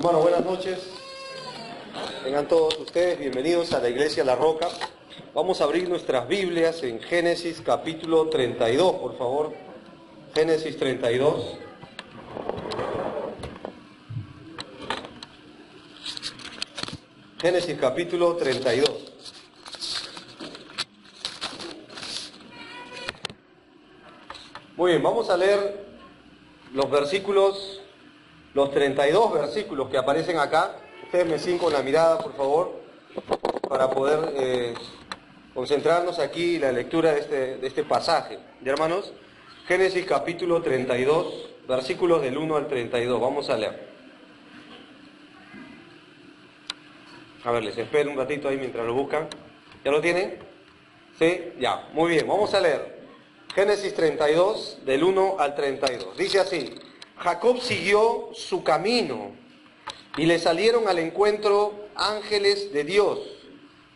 Hermanos, buenas noches. Tengan todos ustedes bienvenidos a la Iglesia La Roca. Vamos a abrir nuestras Biblias en Génesis capítulo 32, por favor. Génesis 32. Génesis capítulo 32. Muy bien, vamos a leer los versículos, los 32 versículos que aparecen acá. Ustedes me siguen con la mirada, por favor, para poder concentrarnos aquí en la lectura de este pasaje. ¿Ya, hermanos? Génesis capítulo 32, versículos del 1 al 32. Vamos a leer. A ver, les espero un ratito ahí mientras lo buscan. ¿Ya lo tienen? ¿Sí? Ya, muy bien, vamos a leer. Génesis 32, del 1 al 32. Dice así: Jacob siguió su camino y le salieron al encuentro ángeles de Dios.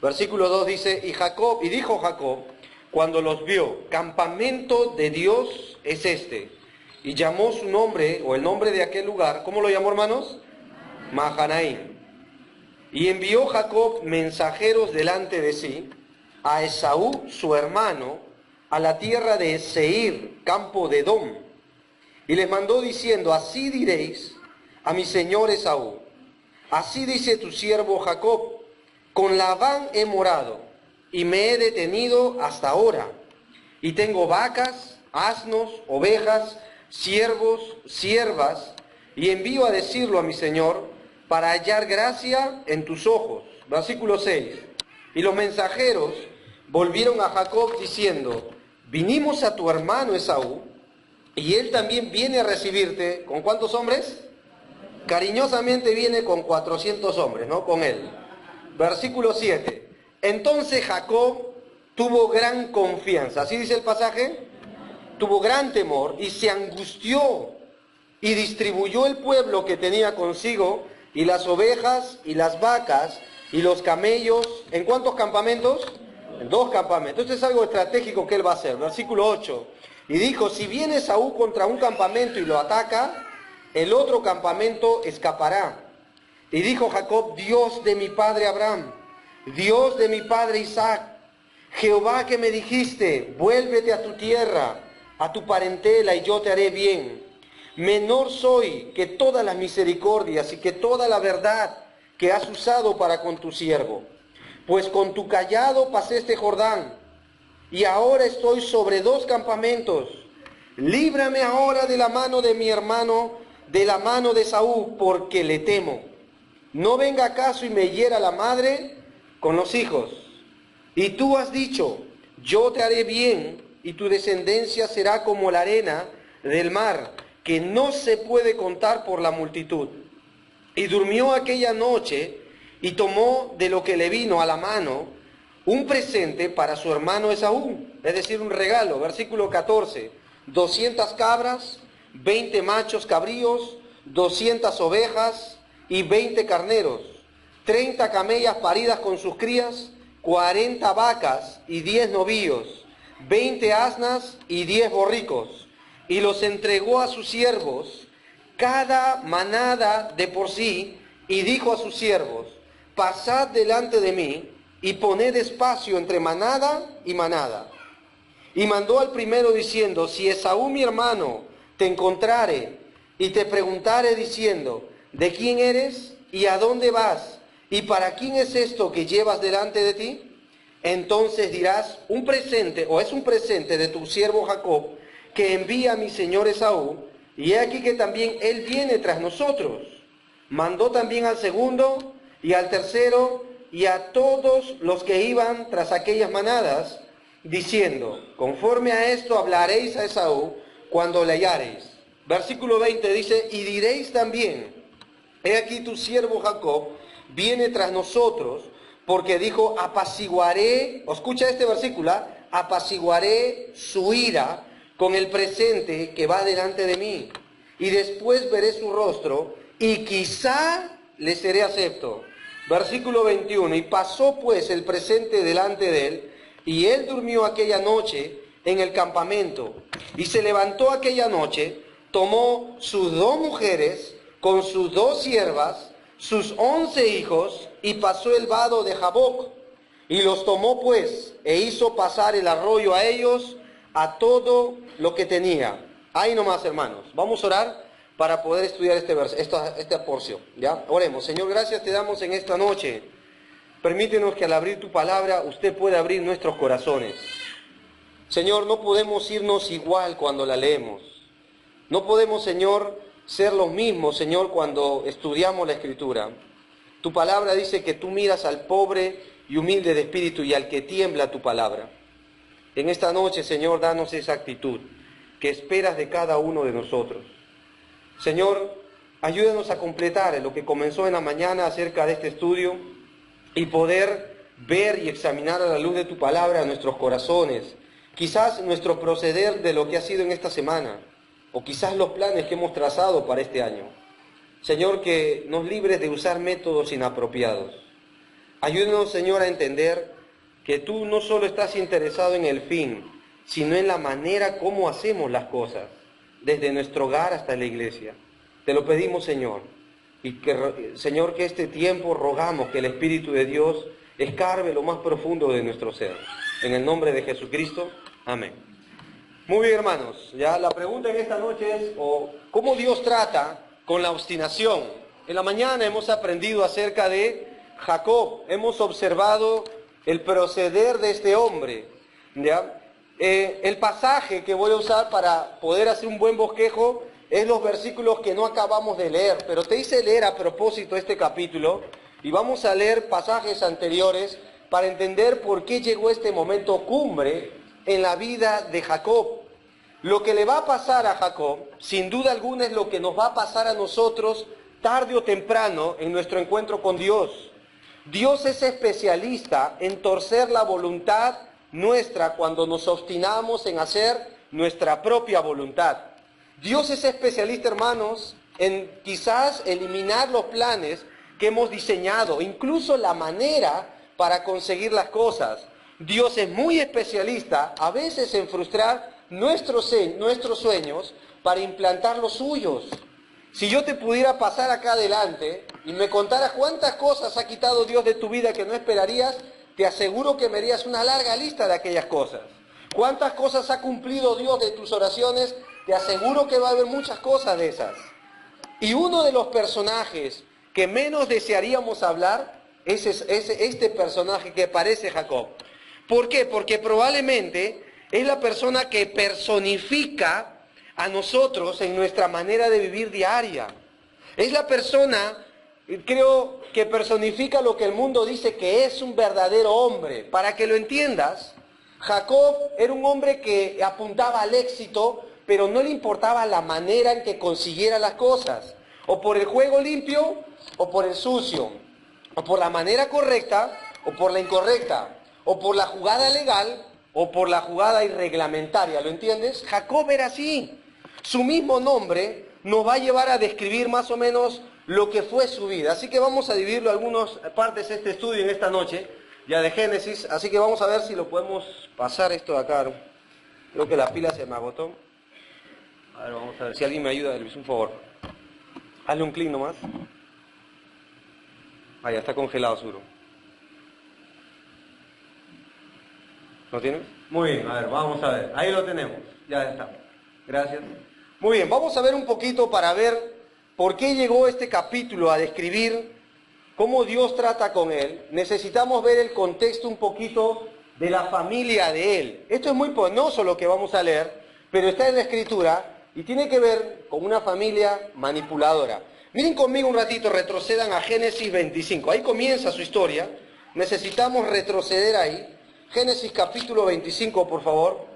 Versículo 2 dice: y dijo Jacob, cuando los vio, campamento de Dios es este. Y llamó su nombre, o el nombre de aquel lugar, ¿cómo lo llamó, hermanos? Mahanaim. Y envió Jacob mensajeros delante de sí a Esaú, su hermano, a la tierra de Seir, campo de Edom. Y les mandó diciendo: así diréis a mi señor Esaú, así dice tu siervo Jacob, con Labán he morado, y me he detenido hasta ahora, y tengo vacas, asnos, ovejas, siervos, siervas, y envío a decirlo a mi señor, para hallar gracia en tus ojos. Versículo 6. Y los mensajeros volvieron a Jacob diciendo: vinimos a tu hermano Esaú, y él también viene a recibirte. ¿Con cuántos hombres? Cariñosamente viene con 400 hombres, ¿no? Con él. Versículo 7. Entonces Jacob tuvo gran confianza. ¿Así dice el pasaje? Tuvo gran temor y se angustió y distribuyó el pueblo que tenía consigo, y las ovejas y las vacas y los camellos. ¿En cuántos campamentos? En 2 campamentos. Esto es algo estratégico que él va a hacer. Versículo 8. Y dijo: si viene Esaú contra un campamento y lo ataca, el otro campamento escapará. Y dijo Jacob: Dios de mi padre Abraham, Dios de mi padre Isaac, Jehová que me dijiste, vuélvete a tu tierra, a tu parentela, y yo te haré bien. Menor soy que todas las misericordias y que toda la verdad que has usado para con tu siervo. Pues con tu cayado pasé este Jordán, y ahora estoy sobre 2 campamentos. Líbrame ahora de la mano de mi hermano, de la mano de Esaú, porque le temo. No venga acaso y me hiera la madre con los hijos. Y tú has dicho: yo te haré bien, y tu descendencia será como la arena del mar, que no se puede contar por la multitud. Y durmió aquella noche, y tomó de lo que le vino a la mano un presente para su hermano Esaú, es decir, un regalo. Versículo 14. 200 cabras, 20 machos cabríos, 200 ovejas y 20 carneros, 30 camellas paridas con sus crías, 40 vacas y 10 novillos, 20 asnas y 10 borricos. Y los entregó a sus siervos, cada manada de por sí, y dijo a sus siervos: pasad delante de mí, y poned espacio entre manada y manada. Y mandó al primero diciendo: si Esaú mi hermano te encontrare, y te preguntare diciendo: ¿de quién eres? ¿Y a dónde vas? ¿Y para quién es esto que llevas delante de ti? Entonces dirás: un presente, o es un presente de tu siervo Jacob, que envía a mi señor Esaú, y he aquí que también él viene tras nosotros. Mandó también al segundo, y al tercero, y a todos los que iban tras aquellas manadas, diciendo: conforme a esto hablaréis a Esaú cuando le hallareis. Versículo 20 dice: y diréis también: he aquí tu siervo Jacob viene tras nosotros, porque dijo: apaciguaré, escucha este versículo, apaciguaré su ira con el presente que va delante de mí, y después veré su rostro, y quizá le seré acepto. Versículo 21, y pasó pues el presente delante de él, y él durmió aquella noche en el campamento, y se levantó aquella noche, tomó sus 2 mujeres con sus 2 siervas, sus 11 hijos y pasó el vado de Jaboc. Y los tomó pues, e hizo pasar el arroyo a ellos, a todo lo que tenía. Ahí nomás, hermanos. Vamos a orar para poder estudiar esta porción. ¿Ya? Oremos. Señor, gracias te damos en esta noche. Permítenos que al abrir tu palabra, usted pueda abrir nuestros corazones. Señor, no podemos irnos igual cuando la leemos. No podemos, Señor, ser los mismos, Señor, cuando estudiamos la Escritura. Tu palabra dice que tú miras al pobre y humilde de espíritu y al que tiembla tu palabra. En esta noche, Señor, danos esa actitud que esperas de cada uno de nosotros. Señor, ayúdanos a completar lo que comenzó en la mañana acerca de este estudio y poder ver y examinar a la luz de tu palabra nuestros corazones, quizás nuestro proceder de lo que ha sido en esta semana, o quizás los planes que hemos trazado para este año. Señor, que nos libres de usar métodos inapropiados. Ayúdanos, Señor, a entender que tú no solo estás interesado en el fin, sino en la manera como hacemos las cosas, desde nuestro hogar hasta la iglesia. Te lo pedimos, Señor, y que, Señor, que este tiempo rogamos que el Espíritu de Dios escarbe lo más profundo de nuestro ser. En el nombre de Jesucristo, amén. Muy bien, hermanos, ya la pregunta en esta noche es, ¿cómo Dios trata con la obstinación? En la mañana hemos aprendido acerca de Jacob, hemos observado el proceder de este hombre, ¿ya? El pasaje que voy a usar para poder hacer un buen bosquejo es los versículos que no acabamos de leer, pero te hice leer a propósito este capítulo y vamos a leer pasajes anteriores para entender por qué llegó este momento cumbre en la vida de Jacob. Lo que le va a pasar a Jacob, sin duda alguna, es lo que nos va a pasar a nosotros tarde o temprano en nuestro encuentro con Dios. Dios es especialista en torcer la voluntad nuestra cuando nos obstinamos en hacer nuestra propia voluntad. Dios es especialista, hermanos, en quizás eliminar los planes que hemos diseñado, incluso la manera para conseguir las cosas. Dios es muy especialista a veces en frustrar nuestros sueños para implantar los suyos. Si yo te pudiera pasar acá adelante y me contaras cuántas cosas ha quitado Dios de tu vida que no esperarías, te aseguro que me harías una larga lista de aquellas cosas. ¿Cuántas cosas ha cumplido Dios de tus oraciones? Te aseguro que va a haber muchas cosas de esas. Y uno de los personajes que menos desearíamos hablar es este personaje que parece Jacob. ¿Por qué? Porque probablemente es la persona que personifica a nosotros en nuestra manera de vivir diaria. Es la persona, creo, que personifica lo que el mundo dice que es un verdadero hombre. Para que lo entiendas, Jacob era un hombre que apuntaba al éxito, pero no le importaba la manera en que consiguiera las cosas. O por el juego limpio, o por el sucio. O por la manera correcta, o por la incorrecta. O por la jugada legal, o por la jugada irreglamentaria. ¿Lo entiendes? Jacob era así. Su mismo nombre nos va a llevar a describir más o menos lo que fue su vida. Así que vamos a dividirlo en algunas partes de este estudio en esta noche, ya de Génesis. Así que vamos a ver si lo podemos pasar esto de acá. Creo que la pila se me agotó. A ver, vamos a ver si alguien me ayuda, Luis, un favor. Hazle un clic nomás. Ah, ya está congelado, seguro. ¿Lo tienes? Muy bien, a ver, vamos a ver. Ahí lo tenemos. Ya está. Gracias. Muy bien, vamos a ver un poquito para ver por qué llegó este capítulo a describir cómo Dios trata con él. Necesitamos ver el contexto un poquito de la familia de él. Esto es muy penoso lo que vamos a leer, pero está en la Escritura y tiene que ver con una familia manipuladora. Miren conmigo un ratito, retrocedan a Génesis 25. Ahí comienza su historia. Necesitamos retroceder ahí. Génesis capítulo 25, por favor.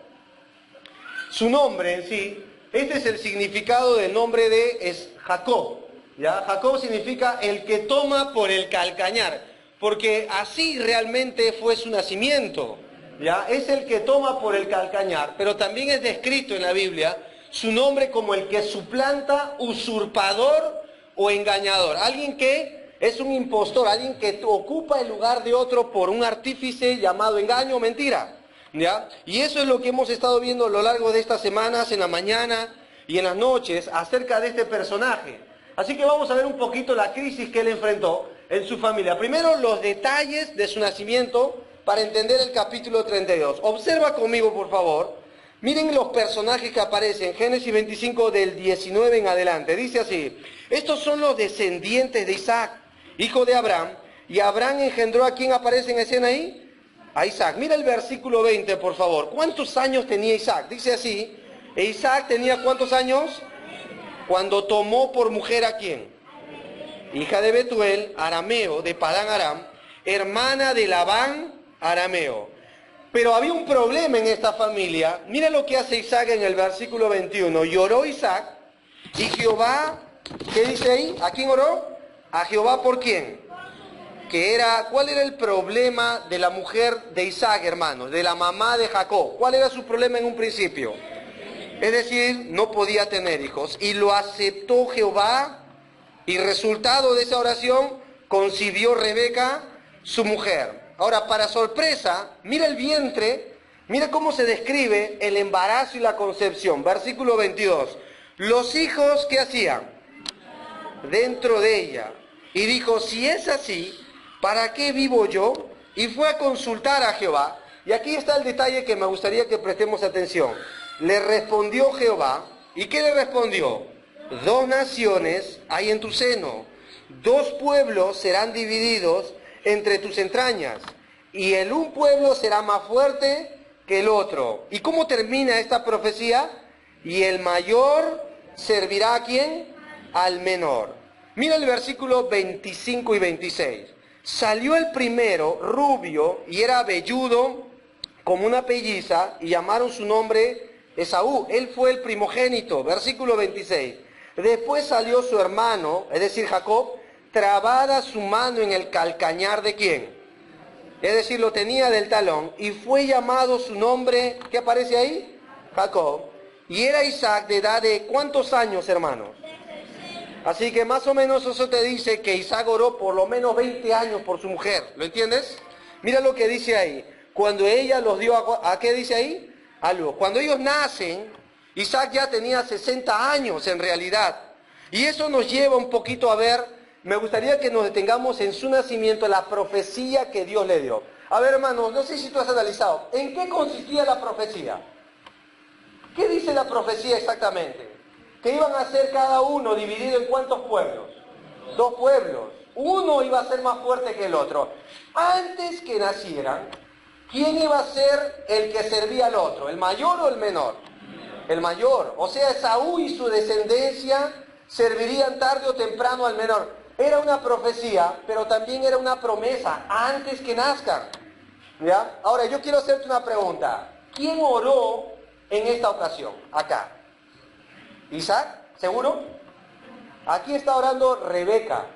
Su nombre en sí, este es el significado del nombre de Jacob. ¿Ya? Jacob significa el que toma por el calcañar, porque así realmente fue su nacimiento. ¿Ya? Es el que toma por el calcañar, pero también es descrito en la Biblia su nombre como el que suplanta, usurpador o engañador. Alguien que es un impostor, alguien que ocupa el lugar de otro por un artífice llamado engaño o mentira. ¿Ya? Y eso es lo que hemos estado viendo a lo largo de estas semanas, en la mañana y en las noches, acerca de este personaje. Así que vamos a ver un poquito la crisis que él enfrentó en su familia. Primero, los detalles de su nacimiento para entender el capítulo 32. Observa conmigo, por favor. Miren los personajes que aparecen. Génesis 25 del 19 en adelante. Dice así: estos son los descendientes de Isaac, hijo de Abraham. Y Abraham engendró a quién aparece en escena ahí. A Isaac. Mira el versículo 20, por favor. ¿Cuántos años tenía Isaac? Dice así: e Isaac tenía ¿cuántos años? Cuando tomó por mujer a quién. Hija de Betuel, arameo, de Padán Aram, hermana de Labán, arameo. Pero había un problema en esta familia. Mira lo que hace Isaac en el versículo 21. Lloró Isaac y Jehová, ¿qué dice ahí? ¿A quién oró? A Jehová, ¿por quién? ¿Cuál era el problema de la mujer de Isaac, hermanos? De la mamá de Jacob. ¿Cuál era su problema en un principio? Es decir, no podía tener hijos. Y lo aceptó Jehová. Y resultado de esa oración, concibió Rebeca, su mujer. Ahora, para sorpresa, mira el vientre, mira cómo se describe el embarazo y la concepción. Versículo 22. Los hijos, ¿qué hacían? Dentro de ella. Y dijo, si es así, ¿para qué vivo yo? Y fue a consultar a Jehová. Y aquí está el detalle que me gustaría que prestemos atención. Le respondió Jehová. ¿Y qué le respondió? 2 naciones hay en tu seno, 2 pueblos serán divididos entre tus entrañas, y el un pueblo será más fuerte que el otro. ¿Y cómo termina esta profecía? Y el mayor servirá ¿a quién? Al menor. Mira el versículo 25 y 26. Salió el primero, rubio, y era velludo como una pelliza, y llamaron su nombre Esaú. Él fue el primogénito. Versículo 26. Después salió su hermano, es decir, Jacob, trabada su mano en el calcañar de quién. Es decir, lo tenía del talón, y fue llamado su nombre, ¿qué aparece ahí? Jacob. Y era Isaac de edad de ¿cuántos años, hermanos? Así que más o menos eso te dice que Isaac oró por lo menos 20 años por su mujer. ¿Lo entiendes? Mira lo que dice ahí. Cuando ella los dio ¿a qué dice ahí? A luz. Cuando ellos nacen, Isaac ya tenía 60 años en realidad. Y eso nos lleva un poquito a ver, me gustaría que nos detengamos en su nacimiento, la profecía que Dios le dio. A ver, hermanos, no sé si tú has analizado. ¿En qué consistía la profecía? ¿Qué dice la profecía exactamente? Que iban a ser cada uno dividido en ¿cuántos pueblos? 2 pueblos. Uno iba a ser más fuerte que el otro. Antes que nacieran, ¿quién iba a ser el que servía al otro? ¿El mayor o el menor? El mayor. O sea, Esaú y su descendencia servirían tarde o temprano al menor. Era una profecía, pero también era una promesa antes que nazcan. ¿Ya? Ahora, yo quiero hacerte una pregunta. ¿Quién oró en esta ocasión? Acá. ¿Isaac? ¿Seguro? Aquí está orando Rebeca.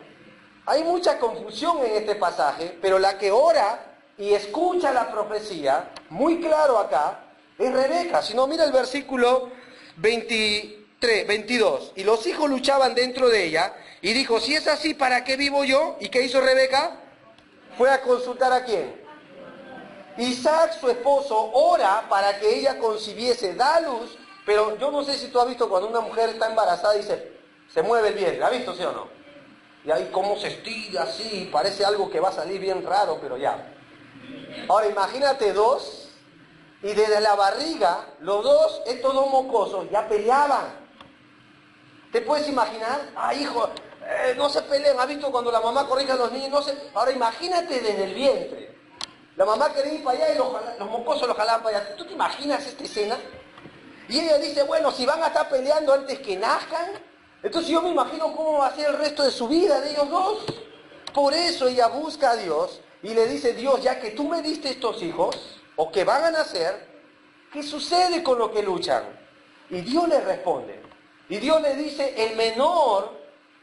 Hay mucha confusión en este pasaje, pero la que ora y escucha la profecía, muy claro acá, es Rebeca. Si no, mira el versículo 22. Y los hijos luchaban dentro de ella, y dijo, si es así, ¿para qué vivo yo? ¿Y qué hizo Rebeca? Fue a consultar ¿a quién? Isaac, su esposo, ora para que ella concibiese, da a luz, pero yo no sé si tú has visto cuando una mujer está embarazada y se mueve el vientre. ¿La has visto, sí o no? Y ahí cómo se estira así, parece algo que va a salir bien raro, pero ya. Ahora imagínate 2, y desde la barriga, los 2, estos 2 mocosos, ya peleaban. ¿Te puedes imaginar? Ah, hijo, no se peleen. ¿Has visto cuando la mamá corrige a los niños? No se... Ahora imagínate desde el vientre. La mamá quería ir para allá y los mocosos los jalaban para allá. ¿Tú te imaginas esta escena? Y ella dice, bueno, si van a estar peleando antes que nazcan, entonces yo me imagino cómo va a ser el resto de su vida de ellos 2. Por eso ella busca a Dios y le dice, Dios, ya que tú me diste estos hijos, o que van a nacer, ¿qué sucede con lo que luchan? Y Dios le responde. Y Dios le dice, el menor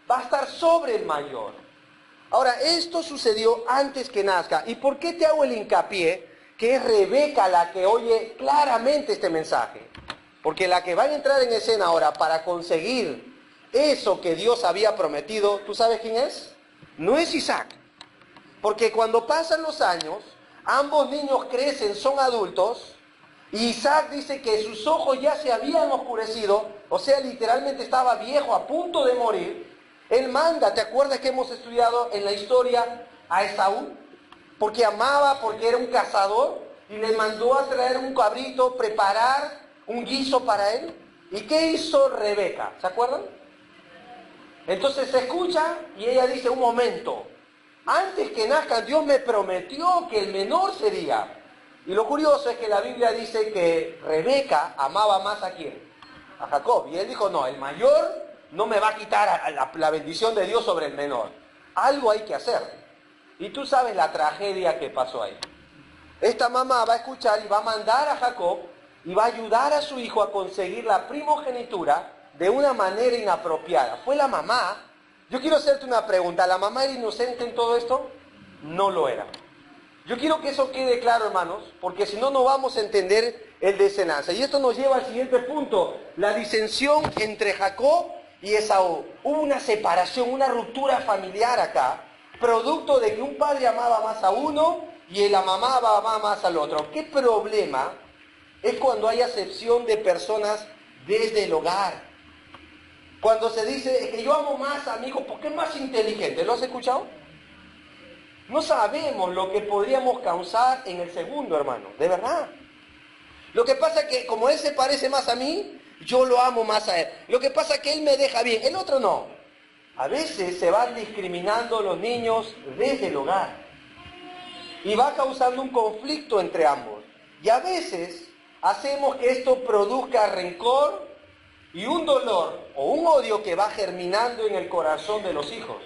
va a estar sobre el mayor. Ahora, esto sucedió antes que nazca. ¿Y por qué te hago el hincapié que es Rebeca la que oye claramente este mensaje? Porque la que va a entrar en escena ahora para conseguir eso que Dios había prometido, ¿tú sabes quién es? No es Isaac. Porque cuando pasan los años, ambos niños crecen, son adultos, y Isaac dice que sus ojos ya se habían oscurecido, o sea, literalmente estaba viejo, a punto de morir. Él manda, ¿te acuerdas que hemos estudiado en la historia a Esaú? Porque amaba, porque era un cazador, y le mandó a traer un cabrito, preparar un guiso para él. ¿Y qué hizo Rebeca? ¿Se acuerdan? Entonces se escucha y ella dice, un momento, antes que nazca Dios me prometió que el menor sería. Y lo curioso es que la Biblia dice que Rebeca amaba más a quién, a Jacob. Y él dijo, no, el mayor no me va a quitar la bendición de Dios sobre el menor. Algo hay que hacer. Y tú sabes la tragedia que pasó ahí. Esta mamá va a escuchar y va a mandar a Jacob y va a ayudar a su hijo a conseguir la primogenitura de una manera inapropiada. Fue la mamá. Yo quiero hacerte una pregunta. ¿La mamá era inocente en todo esto? No lo era. Yo quiero que eso quede claro, hermanos, porque si no, no vamos a entender el desenlace. Y esto nos lleva al siguiente punto, la disensión entre Jacob y Esaú. Hubo una separación, una ruptura familiar acá, producto de que un padre amaba más a uno y la mamá amaba más al otro. ¿Qué problema es cuando hay acepción de personas desde el hogar? Cuando se dice que yo amo más a mi hijo porque es más inteligente. ¿Lo has escuchado? No sabemos lo que podríamos causar en el segundo, hermano, de verdad. Lo que pasa es que como él se parece más a mí, yo lo amo más a él. Lo que pasa es que él me deja bien, el otro no. A veces se van discriminando los niños desde el hogar. Y va causando un conflicto entre ambos. Y a veces hacemos que esto produzca rencor y un dolor o un odio que va germinando en el corazón de los hijos.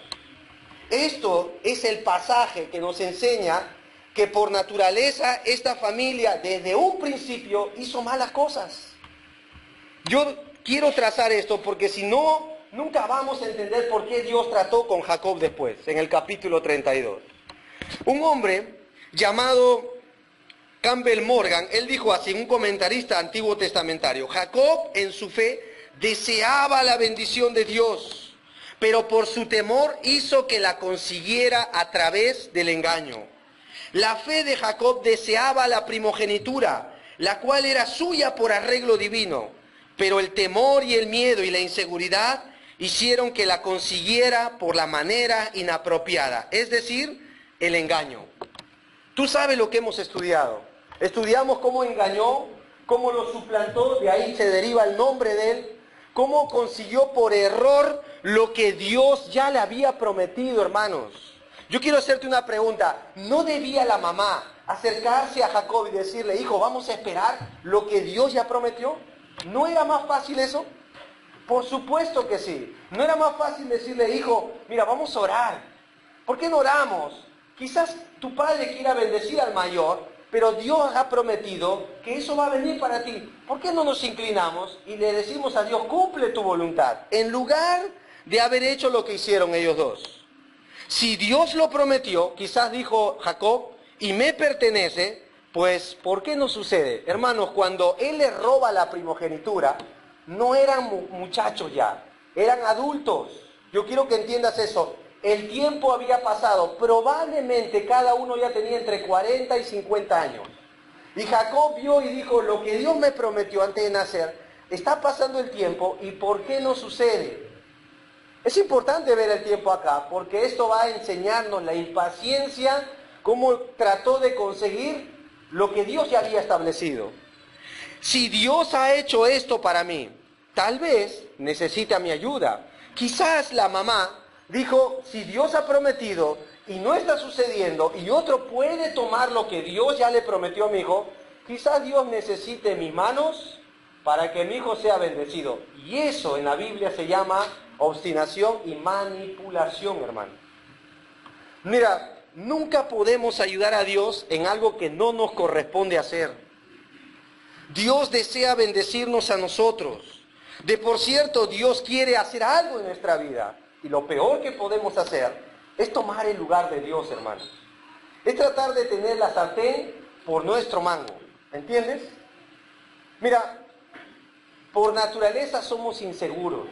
Esto es el pasaje que nos enseña que por naturaleza esta familia desde un principio hizo malas cosas. Yo quiero trazar esto porque si no, nunca vamos a entender por qué Dios trató con Jacob después, en el capítulo 32. Un hombre llamado Campbell Morgan, él dijo así, un comentarista antiguo testamentario, Jacob en su fe deseaba la bendición de Dios, pero por su temor hizo que la consiguiera a través del engaño. La fe de Jacob deseaba la primogenitura, la cual era suya por arreglo divino, pero el temor y el miedo y la inseguridad hicieron que la consiguiera por la manera inapropiada, es decir, el engaño. Tú sabes lo que hemos estudiado. Estudiamos cómo engañó, cómo lo suplantó, de ahí se deriva el nombre de él, cómo consiguió por error lo que Dios ya le había prometido, hermanos. Yo quiero hacerte una pregunta. ¿No debía la mamá acercarse a Jacob y decirle, hijo, vamos a esperar lo que Dios ya prometió? ¿No era más fácil eso? Por supuesto que sí. ¿No era más fácil decirle, hijo, mira, vamos a orar? ¿Por qué no oramos? Quizás tu padre quiera bendecir al mayor, pero Dios ha prometido que eso va a venir para ti. ¿Por qué no nos inclinamos y le decimos a Dios, cumple tu voluntad, en lugar de haber hecho lo que hicieron ellos dos? Si Dios lo prometió, quizás dijo Jacob, y me pertenece, pues ¿por qué no sucede? Hermanos, cuando él le roba la primogenitura, no eran muchachos ya, eran adultos. Yo quiero que entiendas eso. El tiempo había pasado, probablemente cada uno ya tenía entre 40 y 50 años. Y Jacob vio y dijo, lo que Dios me prometió antes de nacer, está pasando el tiempo y ¿por qué no sucede? Es importante ver el tiempo acá, porque esto va a enseñarnos la impaciencia, cómo trató de conseguir lo que Dios ya había establecido. Si Dios ha hecho esto para mí, tal vez necesita mi ayuda. Quizás la mamá dijo, si Dios ha prometido y no está sucediendo y otro puede tomar lo que Dios ya le prometió a mi hijo, quizás Dios necesite mis manos para que mi hijo sea bendecido. Y eso en la Biblia se llama obstinación y manipulación, hermano. Mira, nunca podemos ayudar a Dios en algo que no nos corresponde hacer. Dios desea bendecirnos a nosotros. De por cierto, Dios quiere hacer algo en nuestra vida. Y lo peor que podemos hacer es tomar el lugar de Dios, hermanos. Es tratar de tener la sartén por nuestro mango. ¿Entiendes? Mira, por naturaleza somos inseguros.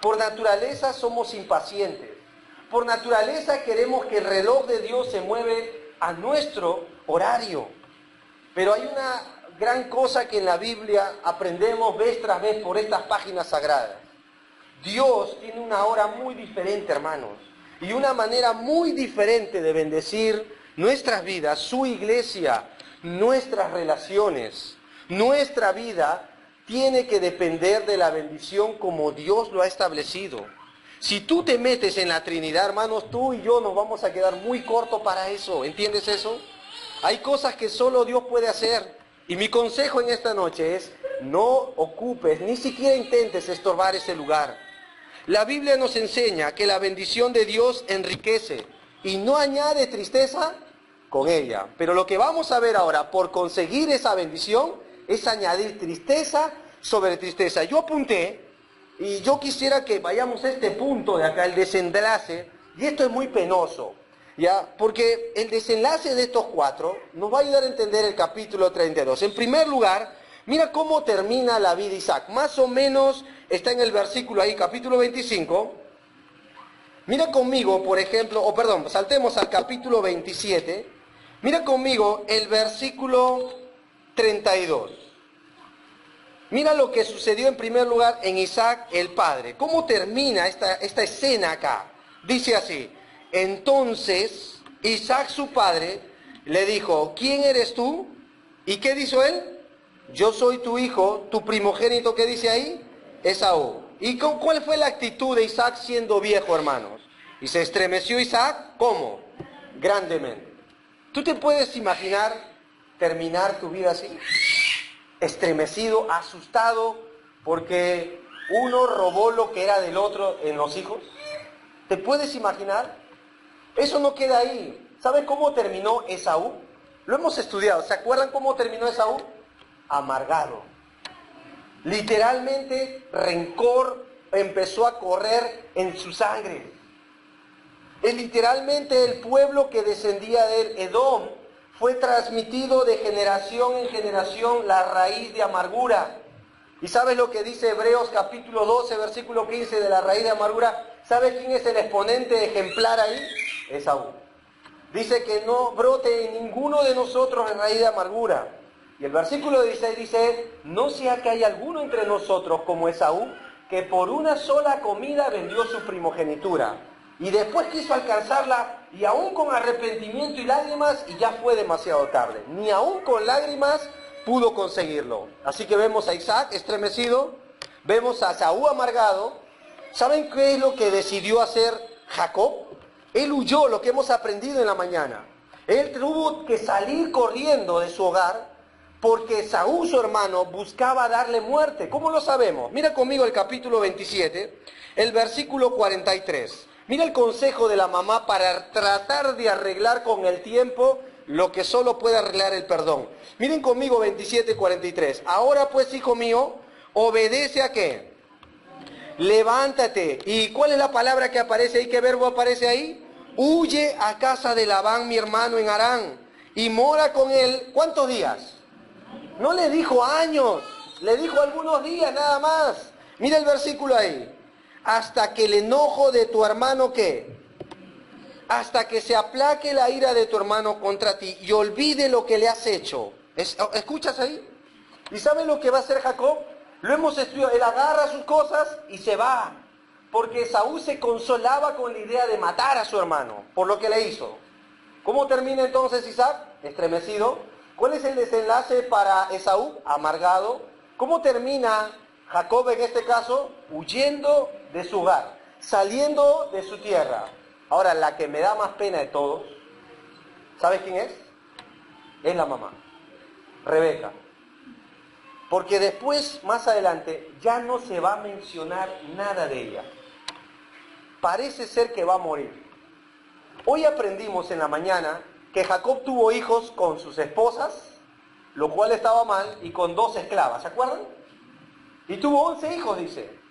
Por naturaleza somos impacientes. Por naturaleza queremos que el reloj de Dios se mueve a nuestro horario. Pero hay una gran cosa que en la Biblia aprendemos vez tras vez por estas páginas sagradas. Dios tiene una hora muy diferente, hermanos, y una manera muy diferente de bendecir nuestras vidas, su iglesia, nuestras relaciones. Nuestra vida tiene que depender de la bendición como Dios lo ha establecido. Si tú te metes en la Trinidad, hermanos, tú y yo nos vamos a quedar muy cortos para eso. ¿Entiendes eso? Hay cosas que solo Dios puede hacer. Y mi consejo en esta noche es, no ocupes, ni siquiera intentes estorbar ese lugar. La Biblia nos enseña que la bendición de Dios enriquece y no añade tristeza con ella. Pero lo que vamos a ver ahora, por conseguir esa bendición, es añadir tristeza sobre tristeza. Yo apunté, y yo quisiera que vayamos a este punto de acá, el desenlace, y esto es muy penoso, ¿ya? Porque el desenlace de estos cuatro nos va a ayudar a entender el capítulo 32. En primer lugar, mira cómo termina la vida de Isaac. Más o menos está en el versículo ahí, capítulo 25. Mira conmigo, por ejemplo, saltemos al capítulo 27. Mira conmigo el versículo 32. Mira lo que sucedió en primer lugar en Isaac el padre. ¿Cómo termina esta escena acá? Dice así: entonces Isaac su padre le dijo, ¿quién eres tú? ¿Y qué dijo él? Yo soy tu hijo, tu primogénito. ¿Qué dice ahí? Esaú. ¿Y cuál fue la actitud de Isaac siendo viejo, hermanos? Y se estremeció Isaac, ¿cómo? Grandemente. ¿Tú te puedes imaginar terminar tu vida así? Estremecido, asustado, porque uno robó lo que era del otro en los hijos. ¿Te puedes imaginar? Eso no queda ahí. ¿Saben cómo terminó Esaú? Lo hemos estudiado. ¿Se acuerdan cómo terminó Esaú? Amargado. Literalmente, rencor empezó a correr en su sangre. Literalmente el pueblo que descendía de él, Edom, fue transmitido de generación en generación la raíz de amargura. ¿Y sabes lo que dice Hebreos capítulo 12, versículo 15 de la raíz de amargura? ¿Sabes quién es el exponente ejemplar ahí? Esaú. Dice que no brote en ninguno de nosotros la raíz de amargura. Y el versículo 16 dice, no sea que haya alguno entre nosotros como Esaú, que por una sola comida vendió su primogenitura. Y después quiso alcanzarla, y aún con arrepentimiento y lágrimas, y ya fue demasiado tarde. Ni aún con lágrimas pudo conseguirlo. Así que vemos a Isaac estremecido, vemos a Esaú amargado. ¿Saben qué es lo que decidió hacer Jacob? Él huyó, lo que hemos aprendido en la mañana. Él tuvo que salir corriendo de su hogar, porque Esaú, su hermano, buscaba darle muerte. ¿Cómo lo sabemos? Mira conmigo el capítulo 27, el versículo 43. Mira el consejo de la mamá para tratar de arreglar con el tiempo lo que solo puede arreglar el perdón. Miren conmigo 27:43. Ahora pues, hijo mío, obedece a ¿qué? Levántate. ¿Y cuál es la palabra que aparece ahí? ¿Qué verbo aparece ahí? Huye a casa de Labán, mi hermano, en Harán, y mora con él. ¿Cuántos días? No le dijo años, le dijo algunos días nada más. Mira el versículo ahí. Hasta que el enojo de tu hermano, ¿qué? Hasta que se aplaque la ira de tu hermano contra ti y olvide lo que le has hecho. ¿Escuchas ahí? ¿Y sabes lo que va a hacer Jacob? Lo hemos estudiado. Él agarra sus cosas y se va. Porque Esaú se consolaba con la idea de matar a su hermano por lo que le hizo. ¿Cómo termina entonces Isaac? Estremecido. ¿Cuál es el desenlace para Esaú? Amargado. ¿Cómo termina Jacob en este caso? Huyendo de su hogar, saliendo de su tierra. Ahora, la que me da más pena de todos, ¿sabes quién es? Es la mamá, Rebeca. Porque después, más adelante, ya no se va a mencionar nada de ella. Parece ser que va a morir. Hoy aprendimos en la mañana que Jacob tuvo hijos con sus esposas, lo cual estaba mal, y con 2 esclavas, ¿se acuerdan? Y tuvo 11 hijos, dice.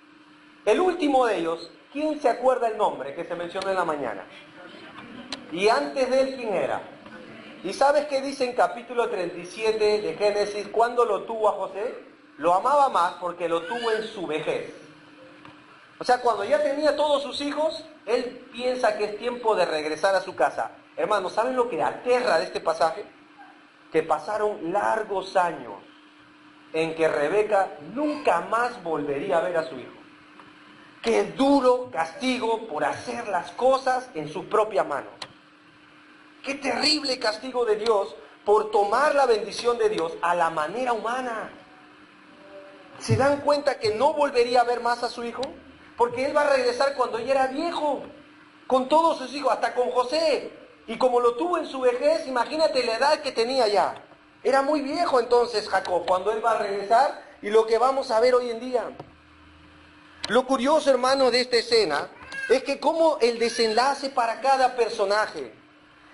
El último de ellos, ¿quién se acuerda el nombre que se mencionó en la mañana? Y antes de él, ¿quién era? ¿Y sabes qué dice en capítulo 37 de Génesis? ¿Cuándo lo tuvo a José? Lo amaba más porque lo tuvo en su vejez. O sea, cuando ya tenía todos sus hijos, él piensa que es tiempo de regresar a su casa. Hermanos, ¿saben lo que aterra de este pasaje? Que pasaron largos años en que Rebeca nunca más volvería a ver a su hijo. Qué duro castigo por hacer las cosas en sus propias manos. Qué terrible castigo de Dios por tomar la bendición de Dios a la manera humana. ¿Se dan cuenta que no volvería a ver más a su hijo? Porque él va a regresar cuando ya era viejo, con todos sus hijos, hasta con José. Y como lo tuvo en su vejez, imagínate la edad que tenía ya. Era muy viejo entonces Jacob, cuando él va a regresar, y lo que vamos a ver hoy en día. Lo curioso, hermano, de esta escena, es que como el desenlace para cada personaje.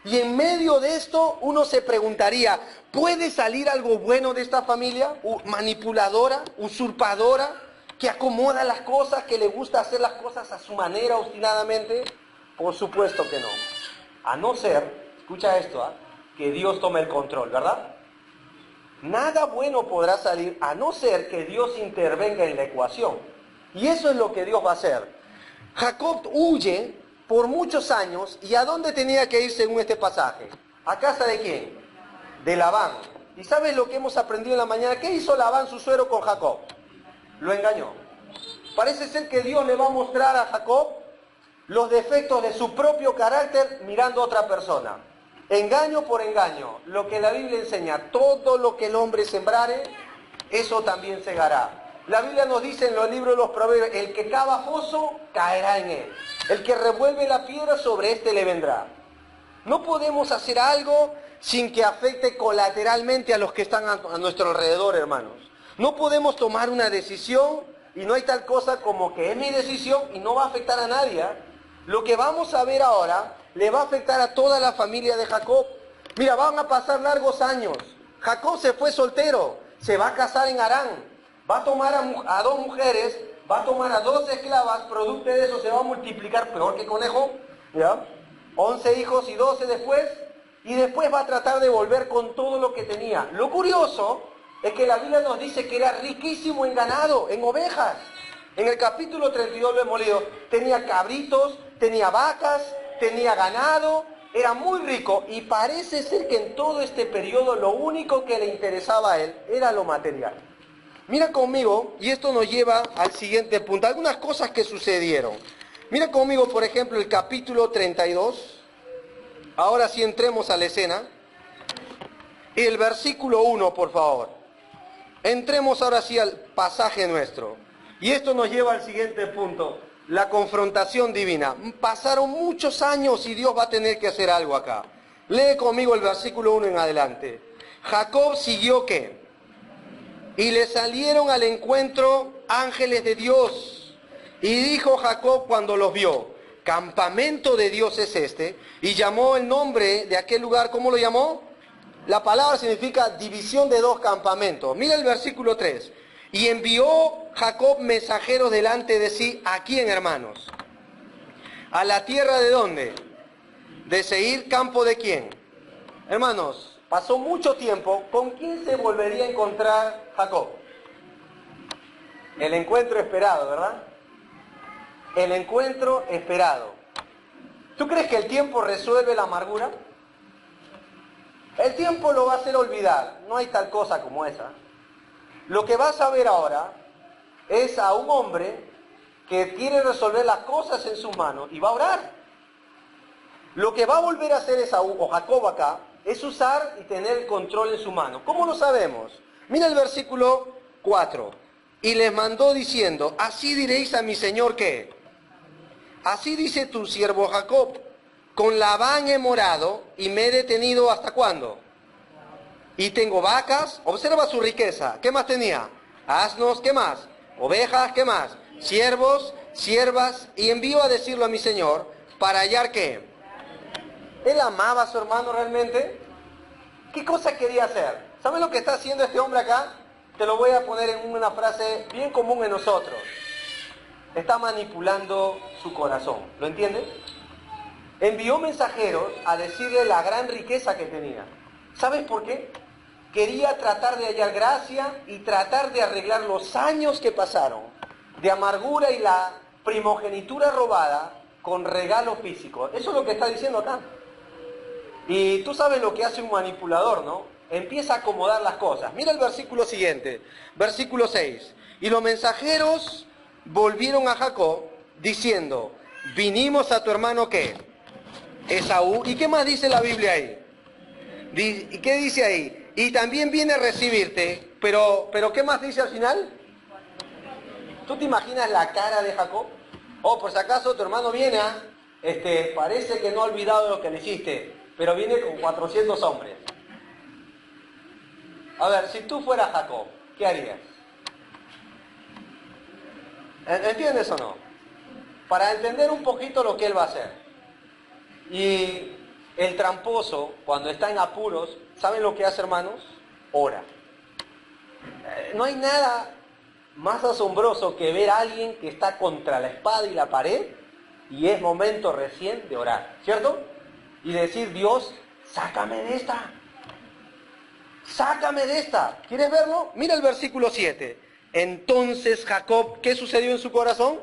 Y en medio de esto, uno se preguntaría, ¿puede salir algo bueno de esta familia? Manipuladora, usurpadora, que acomoda las cosas, que le gusta hacer las cosas a su manera, obstinadamente. Por supuesto que no. A no ser, escucha esto, que Dios tome el control, ¿verdad? Nada bueno podrá salir a no ser que Dios intervenga en la ecuación. Y eso es lo que Dios va a hacer. Jacob huye por muchos años, ¿y a dónde tenía que ir según este pasaje? ¿A casa de quién? De Labán. ¿Y sabes lo que hemos aprendido en la mañana? ¿Qué hizo Labán, su suegro, con Jacob? Lo engañó. Parece ser que Dios le va a mostrar a Jacob los defectos de su propio carácter mirando a otra persona. Engaño por engaño. Lo que la Biblia enseña, todo lo que el hombre sembrare, eso también segará. La Biblia nos dice en los libros de los Proverbios, el que cava foso, caerá en él. El que revuelve la piedra, sobre este le vendrá. No podemos hacer algo sin que afecte colateralmente a los que están a nuestro alrededor, hermanos. No podemos tomar una decisión y no hay tal cosa como que es mi decisión y no va a afectar a nadie. Lo que vamos a ver ahora le va a afectar a toda la familia de Jacob. Mira, van a pasar largos años. Jacob se fue soltero, se va a casar en Harán. Va a tomar a 2 mujeres, va a tomar a 2 esclavas, producto de eso se va a multiplicar peor que conejo, ¿ya? 11 hijos y 12 después, y después va a tratar de volver con todo lo que tenía. Lo curioso es que la Biblia nos dice que era riquísimo en ganado, en ovejas. En el capítulo 32 lo hemos leído, tenía cabritos, tenía vacas, tenía ganado, era muy rico, y parece ser que en todo este periodo lo único que le interesaba a él era lo material. Mira conmigo, y esto nos lleva al siguiente punto, algunas cosas que sucedieron. Mira conmigo, por ejemplo, el capítulo 32. Ahora sí entremos a la escena. Y el versículo 1, por favor. Entremos ahora sí al pasaje nuestro. Y esto nos lleva al siguiente punto, la confrontación divina. Pasaron muchos años y Dios va a tener que hacer algo acá. Lee conmigo el versículo 1 en adelante. Jacob siguió, ¿qué? Y le salieron al encuentro ángeles de Dios. Y dijo Jacob cuando los vio, campamento de Dios es este. Y llamó el nombre de aquel lugar, ¿cómo lo llamó? La palabra significa división de 2 campamentos. Mira el versículo 3. Y envió Jacob mensajeros delante de sí. ¿A quién, hermanos? ¿A la tierra de dónde? De Seir, campo de quién. Hermanos, pasó mucho tiempo. ¿Con quién se volvería a encontrar Jacob? El encuentro esperado, ¿verdad? El encuentro esperado. ¿Tú crees que el tiempo resuelve la amargura? El tiempo lo va a hacer olvidar. No hay tal cosa como esa. Lo que vas a ver ahora es a un hombre que quiere resolver las cosas en sus manos y va a orar. Lo que va a volver a hacer Esaú, o Jacob acá, es usar y tener el control en su mano. ¿Cómo lo sabemos? Mira el versículo 4. Y les mandó diciendo, así diréis a mi señor que, así dice tu siervo Jacob, con Labán he morado y me he detenido ¿hasta cuándo? Y tengo vacas, observa su riqueza, ¿qué más tenía? Asnos, ¿qué más? Ovejas, ¿qué más? Siervos, siervas, y envío a decirlo a mi señor, para hallar ¿qué? ¿Él amaba a su hermano realmente? ¿Qué cosa quería hacer? ¿Saben lo que está haciendo este hombre acá? Te lo voy a poner en una frase bien común en nosotros. Está manipulando su corazón, ¿lo entienden? Envió mensajeros a decirle la gran riqueza que tenía. ¿Sabes por qué? Quería tratar de hallar gracia y tratar de arreglar los años que pasaron de amargura y la primogenitura robada con regalo físico. Eso es lo que está diciendo acá. Y tú sabes lo que hace un manipulador, ¿no? Empieza a acomodar las cosas. Mira el versículo siguiente, versículo 6. Y los mensajeros volvieron a Jacob diciendo, vinimos a tu hermano, ¿qué? Esaú. ¿Y qué más dice la Biblia ahí? ¿Y qué dice ahí? Y también viene a recibirte, pero ¿qué más dice al final? ¿Tú te imaginas la cara de Jacob? Oh, por si acaso tu hermano viene, parece que no ha olvidado lo que le hiciste, pero viene con 400 hombres. A ver, si tú fueras Jacob, ¿qué harías? ¿Entiendes o no? Para entender un poquito lo que él va a hacer. Y el tramposo, cuando está en apuros, ¿saben lo que hace, hermanos? Ora. No hay nada más asombroso que ver a alguien que está contra la espada y la pared y es momento recién de orar, ¿cierto? Y decir, Dios, sácame de esta. Sácame de esta. ¿Quieres verlo? Mira el versículo 7. Entonces Jacob, ¿qué sucedió en su corazón?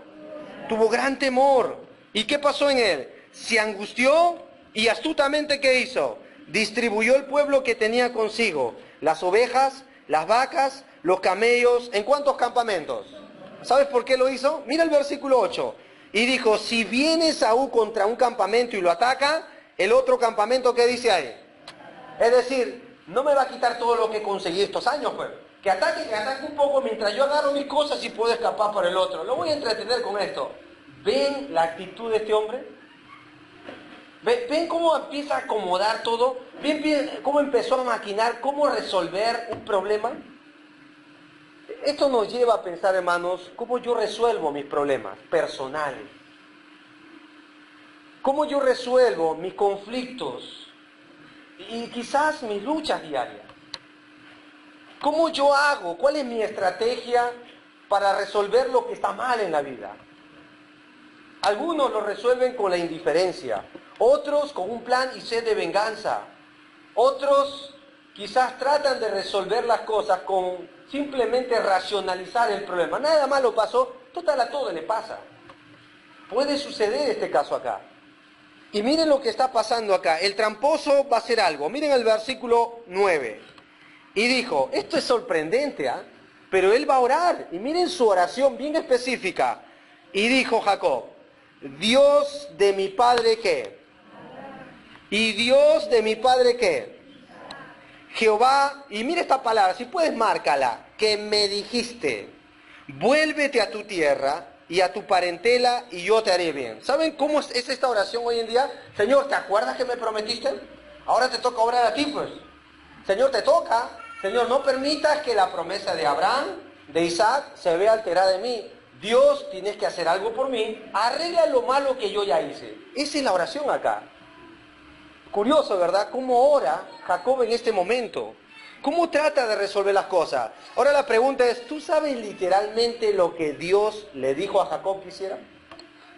Tuvo gran temor. ¿Y qué pasó en él? Se angustió y astutamente, ¿qué hizo? Distribuyó el pueblo que tenía consigo, las ovejas, las vacas, los camellos. ¿En cuántos campamentos? ¿Sabes por qué lo hizo? Mira el versículo 8. Y dijo, si viene Saúl contra un campamento y lo ataca, el otro campamento, ¿qué dice ahí? Es decir, no me va a quitar todo lo que conseguí estos años, pues. Que ataque un poco mientras yo agarro mis cosas y puedo escapar por el otro. Lo voy a entretener con esto. ¿Ven la actitud de este hombre? ¿Ven cómo empieza a acomodar todo? ¿Ven cómo empezó a maquinar cómo resolver un problema? Esto nos lleva a pensar, hermanos, cómo yo resuelvo mis problemas personales. Cómo yo resuelvo mis conflictos y quizás mis luchas diarias. ¿Cómo yo hago? ¿Cuál es mi estrategia para resolver lo que está mal en la vida? Algunos lo resuelven con la indiferencia, otros con un plan y sed de venganza, otros quizás tratan de resolver las cosas con simplemente racionalizar el problema. Nada malo pasó, total a todo le pasa. Puede suceder este caso acá. Y miren lo que está pasando acá. El tramposo va a hacer algo. Miren el versículo 9. Y dijo, esto es sorprendente, pero él va a orar. Y miren su oración bien específica. Y dijo Jacob, Dios de mi padre, ¿qué? Y Dios de mi padre, ¿qué? Jehová, y mira esta palabra, si puedes márcala, que me dijiste, vuélvete a tu tierra y a tu parentela y yo te haré bien. ¿Saben cómo es esta oración hoy en día? Señor, ¿te acuerdas que me prometiste? Ahora te toca obrar a ti, pues. Señor, te toca. Señor, no permitas que la promesa de Abraham, de Isaac, se vea alterada en mí. Dios, tienes que hacer algo por mí. Arregla lo malo que yo ya hice. Esa es la oración acá. Curioso, ¿verdad? ¿Cómo ora Jacob en este momento? ¿Cómo trata de resolver las cosas? Ahora la pregunta es, ¿tú sabes literalmente lo que Dios le dijo a Jacob que hiciera?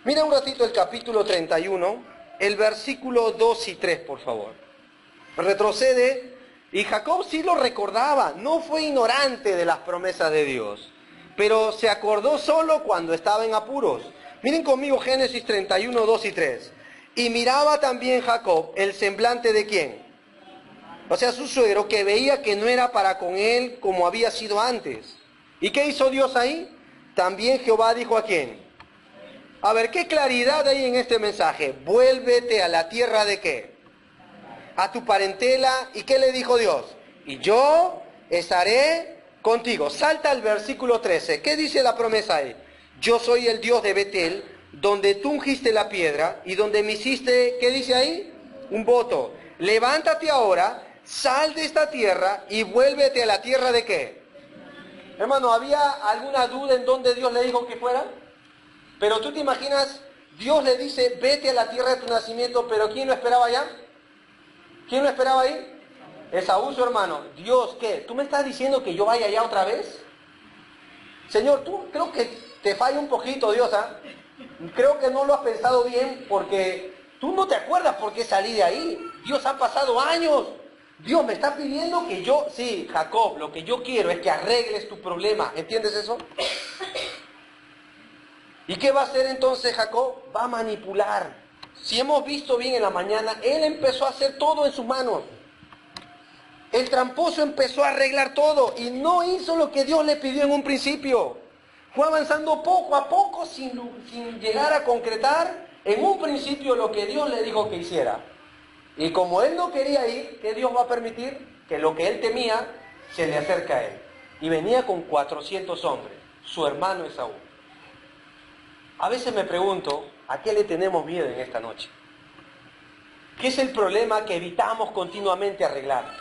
Mira un ratito el capítulo 31, el versículo 2 y 3, por favor. Retrocede, y Jacob sí lo recordaba, no fue ignorante de las promesas de Dios, pero se acordó solo cuando estaba en apuros. Miren conmigo Génesis 31, 2 y 3. Y miraba también Jacob el semblante de ¿quién? O sea, su suegro, que veía que no era para con él como había sido antes. ¿Y qué hizo Dios ahí? También Jehová dijo ¿a quién? A ver, ¿qué claridad hay en este mensaje? Vuélvete a la tierra de ¿qué? A tu parentela. ¿Y qué le dijo Dios? Y yo estaré contigo. Salta al versículo 13. ¿Qué dice la promesa ahí? Yo soy el Dios de Betel, donde tú ungiste la piedra y donde me hiciste, ¿qué dice ahí? Un voto. Levántate ahora, sal de esta tierra y vuélvete a la tierra de ¿qué? Hermano, ¿había alguna duda en dónde Dios le dijo que fuera? Pero tú te imaginas, Dios le dice, vete a la tierra de tu nacimiento, pero ¿quién lo esperaba allá? ¿Quién lo esperaba ahí? Esaú, su hermano. Dios, ¿qué? ¿Tú me estás diciendo que yo vaya allá otra vez? Señor, tú creo que te falla un poquito, Dios, Creo que no lo has pensado bien porque tú no te acuerdas por qué salí de ahí. Dios, han pasado años. Dios me está pidiendo que yo... Sí, Jacob, lo que yo quiero es que arregles tu problema. ¿Entiendes eso? ¿Y qué va a hacer entonces Jacob? Va a manipular. Si hemos visto bien en la mañana, él empezó a hacer todo en sus manos. El tramposo empezó a arreglar todo y no hizo lo que Dios le pidió en un principio. Fue avanzando poco a poco sin llegar a concretar en un principio lo que Dios le dijo que hiciera. Y como él no quería ir, ¿qué Dios va a permitir? Que lo que él temía se le acerca a él. Y venía con 400 hombres, su hermano Esaú. A veces me pregunto, ¿a qué le tenemos miedo en esta noche? ¿Qué es el problema que evitamos continuamente arreglar?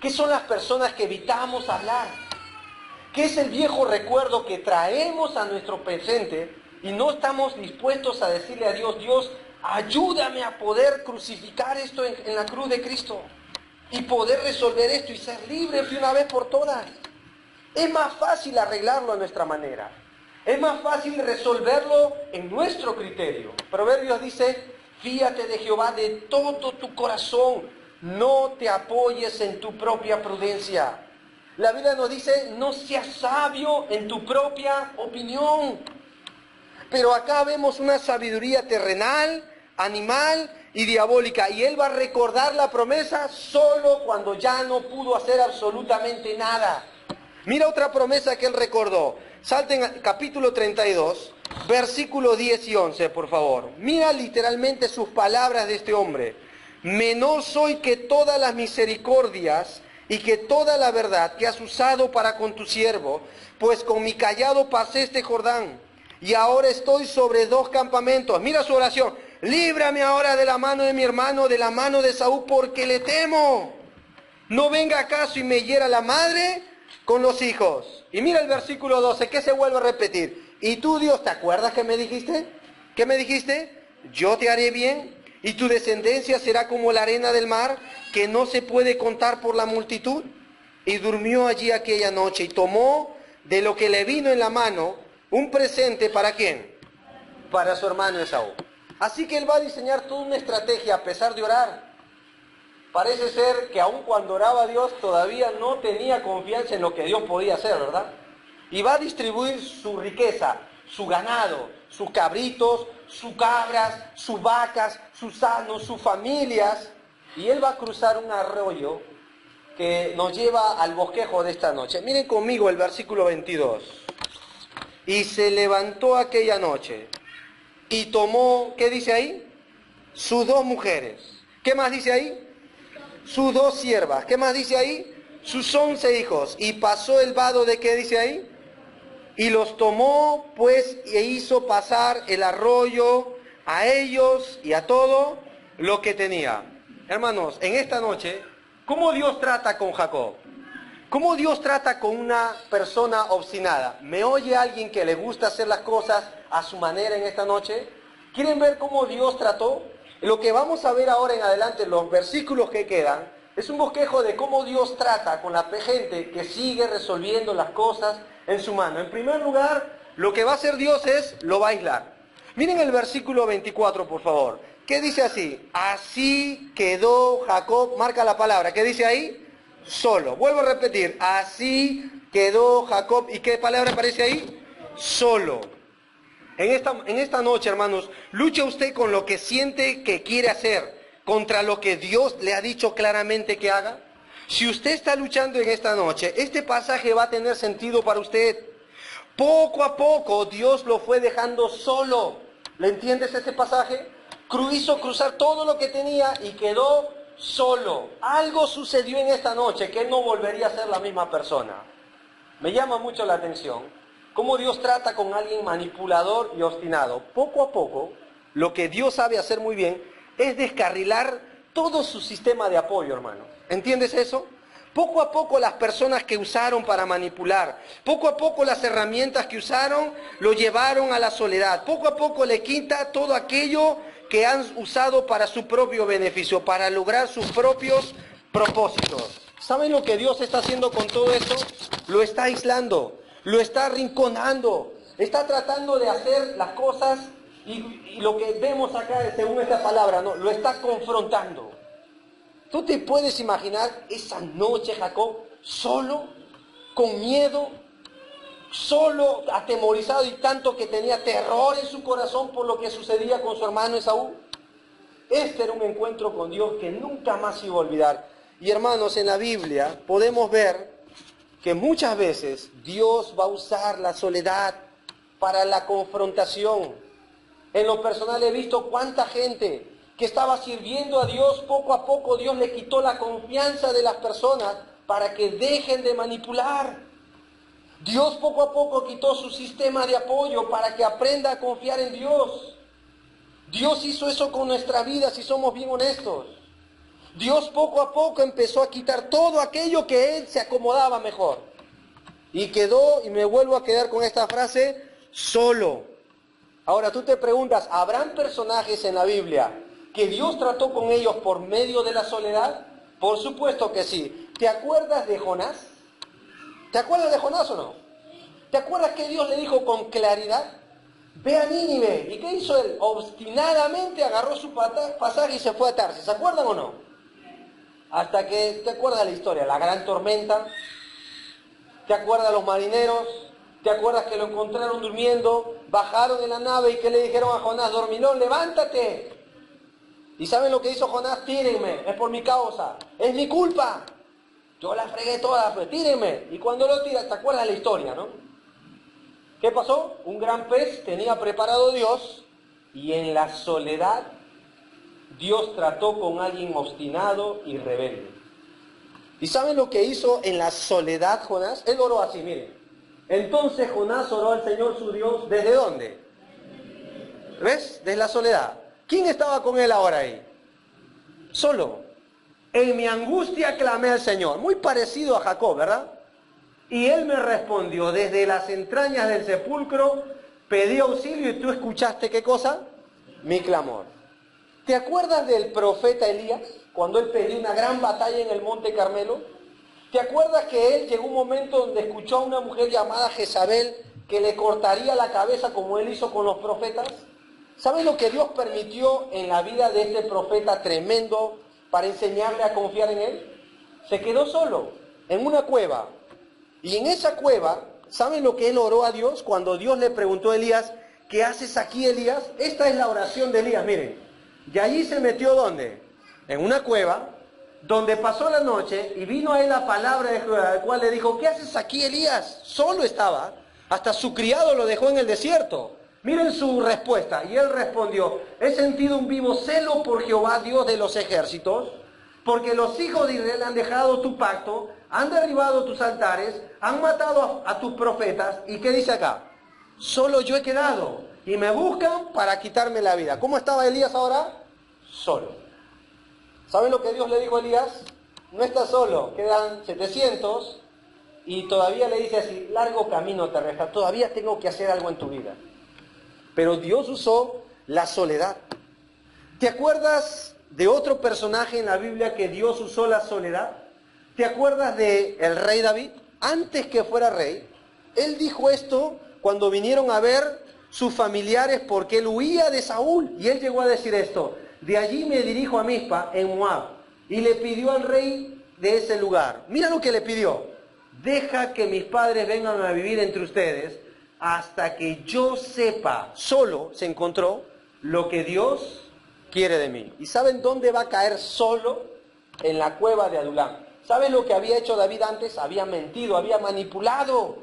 ¿Qué son las personas que evitamos hablar? ¿Qué es el viejo recuerdo que traemos a nuestro presente y no estamos dispuestos a decirle a Dios, Dios, ayúdame a poder crucificar esto en la cruz de Cristo y poder resolver esto y ser libres de una vez por todas? Es más fácil arreglarlo a nuestra manera. Es más fácil resolverlo en nuestro criterio. Proverbios dice, fíate de Jehová de todo tu corazón, no te apoyes en tu propia prudencia. La Biblia nos dice, no seas sabio en tu propia opinión. Pero acá vemos una sabiduría terrenal, animal y diabólica. Y él va a recordar la promesa solo cuando ya no pudo hacer absolutamente nada. Mira otra promesa que él recordó. Salten al capítulo 32, versículo 10 y 11, por favor. Mira literalmente sus palabras de este hombre. Menor soy que todas las misericordias y que toda la verdad que has usado para con tu siervo, pues con mi cayado pasé este Jordán, y ahora estoy sobre 2 campamentos. Mira su oración. Líbrame ahora de la mano de mi hermano, de la mano de Saúl, porque le temo. No venga acaso y me hiera la madre con los hijos. Y mira el versículo 12, que se vuelve a repetir. Y tú, Dios, ¿te acuerdas que me dijiste? ¿Qué me dijiste? Yo te haré bien, y tu descendencia será como la arena del mar, que no se puede contar por la multitud. Y durmió allí aquella noche, y tomó de lo que le vino en la mano un presente, ¿para quién? Para su hermano Esaú. Así que él va a diseñar toda una estrategia a pesar de orar. Parece ser que aun cuando oraba a Dios todavía no tenía confianza en lo que Dios podía hacer, ¿verdad? Y va a distribuir su riqueza, su ganado, sus cabritos, sus cabras, sus vacas, sus asnos, sus familias. Y él va a cruzar un arroyo que nos lleva al bosquejo de esta noche. Miren conmigo el versículo 22. Y se levantó aquella noche y tomó, ¿qué dice ahí? Sus 2 mujeres. ¿Qué más dice ahí? Sus 2 siervas. ¿Qué más dice ahí? Sus 11 hijos. Y pasó el vado de, ¿qué dice ahí? Y los tomó, pues, e hizo pasar el arroyo a ellos y a todo lo que tenía. Hermanos, en esta noche, ¿cómo Dios trata con Jacob? ¿Cómo Dios trata con una persona obstinada? ¿Me oye alguien que le gusta hacer las cosas a su manera en esta noche? ¿Quieren ver cómo Dios trató? Lo que vamos a ver ahora en adelante, los versículos que quedan, es un bosquejo de cómo Dios trata con la gente que sigue resolviendo las cosas en su mano. En primer lugar, lo que va a hacer Dios es, lo va a aislar. Miren el versículo 24, por favor. ¿Qué dice así? Así quedó Jacob, marca la palabra, ¿qué dice ahí? Solo. Vuelvo a repetir, así quedó Jacob. ¿Y qué palabra aparece ahí? Solo. En esta noche, hermanos, lucha usted con lo que siente que quiere hacer, contra lo que Dios le ha dicho claramente que haga. Si usted está luchando en esta noche, este pasaje va a tener sentido para usted. Poco a poco Dios lo fue dejando solo. ¿Le entiendes este pasaje? Hizo cruzar todo lo que tenía y quedó solo. Algo sucedió en esta noche que él no volvería a ser la misma persona. Me llama mucho la atención cómo Dios trata con alguien manipulador y obstinado. Poco a poco, lo que Dios sabe hacer muy bien es descarrilar todo su sistema de apoyo, hermano. ¿Entiendes eso? Poco a poco las personas que usaron para manipular, poco a poco las herramientas que usaron lo llevaron a la soledad. Poco a poco le quita todo aquello que han usado para su propio beneficio, para lograr sus propios propósitos. ¿Saben lo que Dios está haciendo con todo esto? Lo está aislando, lo está arrinconando, está tratando de hacer las cosas y lo que vemos acá, según esta palabra, ¿no? Lo está confrontando. ¿Tú te puedes imaginar esa noche Jacob solo, con miedo, solo, atemorizado y tanto que tenía terror en su corazón por lo que sucedía con su hermano Esaú? Este era un encuentro con Dios que nunca más iba a olvidar. Y hermanos, en la Biblia podemos ver que muchas veces Dios va a usar la soledad para la confrontación. En lo personal he visto cuánta gente que estaba sirviendo a Dios, poco a poco Dios le quitó la confianza de las personas para que dejen de manipular. Dios poco a poco quitó su sistema de apoyo para que aprenda a confiar en Dios. Dios hizo eso con nuestra vida, si somos bien honestos. Dios poco a poco empezó a quitar todo aquello que Él se acomodaba mejor. Y quedó, y me vuelvo a quedar con esta frase, solo. Ahora tú te preguntas, ¿habrán personajes en la Biblia que Dios trató con ellos por medio de la soledad? Por supuesto que sí. ¿Te acuerdas de Jonás? ¿Te acuerdas de Jonás o no? ¿Te acuerdas que Dios le dijo con claridad? Ve a Nínive. ¿Y qué hizo él? Obstinadamente agarró su pasaje y se fue a Tarsis. ¿Se acuerdan o no? Hasta que, ¿te acuerdas de la historia? La gran tormenta. ¿Te acuerdas de los marineros? ¿Te acuerdas que lo encontraron durmiendo? Bajaron de la nave y que le dijeron a Jonás, dormilón, levántate. ¿Y saben lo que hizo Jonás? Tírenme, es por mi causa, es mi culpa. Yo la fregué toda, pues tírenme. Y cuando lo tiran, ¿te acuerdas de la historia, no? ¿Qué pasó? Un gran pez tenía preparado Dios y en la soledad Dios trató con alguien obstinado y rebelde. ¿Y saben lo que hizo en la soledad Jonás? Él oró así, miren. Entonces Jonás oró al Señor su Dios, ¿desde dónde? ¿Ves? Desde la soledad. ¿Quién estaba con él ahora ahí? Solo. En mi angustia clamé al Señor. Muy parecido a Jacob, ¿verdad? Y él me respondió, desde las entrañas del sepulcro, pedí auxilio y tú escuchaste, ¿qué cosa? Mi clamor. ¿Te acuerdas del profeta Elías? Cuando él peleó una gran batalla en el Monte Carmelo. ¿Te acuerdas que él llegó un momento donde escuchó a una mujer llamada Jezabel que le cortaría la cabeza como él hizo con los profetas? ¿Saben lo que Dios permitió en la vida de este profeta tremendo para enseñarle a confiar en él? Se quedó solo, en una cueva. Y en esa cueva, ¿saben lo que él oró a Dios? Cuando Dios le preguntó a Elías, ¿qué haces aquí, Elías? Esta es la oración de Elías, miren. Y allí se metió, ¿dónde? En una cueva, donde pasó la noche y vino a él la palabra de Jehová, el cual le dijo, ¿qué haces aquí, Elías? Solo estaba, hasta su criado lo dejó en el desierto. Miren su respuesta, y él respondió, he sentido un vivo celo por Jehová, Dios de los ejércitos, porque los hijos de Israel han dejado tu pacto, han derribado tus altares, han matado a tus profetas, ¿y qué dice acá? Solo yo he quedado, y me buscan para quitarme la vida. ¿Cómo estaba Elías ahora? Solo. ¿Saben lo que Dios le dijo a Elías? No estás solo, quedan 700, y todavía le dice así, largo camino te resta, todavía tengo que hacer algo en tu vida. Pero Dios usó la soledad. ¿Te acuerdas de otro personaje en la Biblia que Dios usó la soledad? ¿Te acuerdas del rey David? Antes que fuera rey, él dijo esto cuando vinieron a ver sus familiares porque él huía de Saúl. Y él llegó a decir esto, de allí me dirijo a Mizpa, en Moab. Y le pidió al rey de ese lugar. Mira lo que le pidió. Deja que mis padres vengan a vivir entre ustedes hasta que yo sepa, solo se encontró, lo que Dios quiere de mí. ¿Y saben dónde va a caer solo? En la cueva de Adulam. ¿Saben lo que había hecho David antes? Había mentido, había manipulado.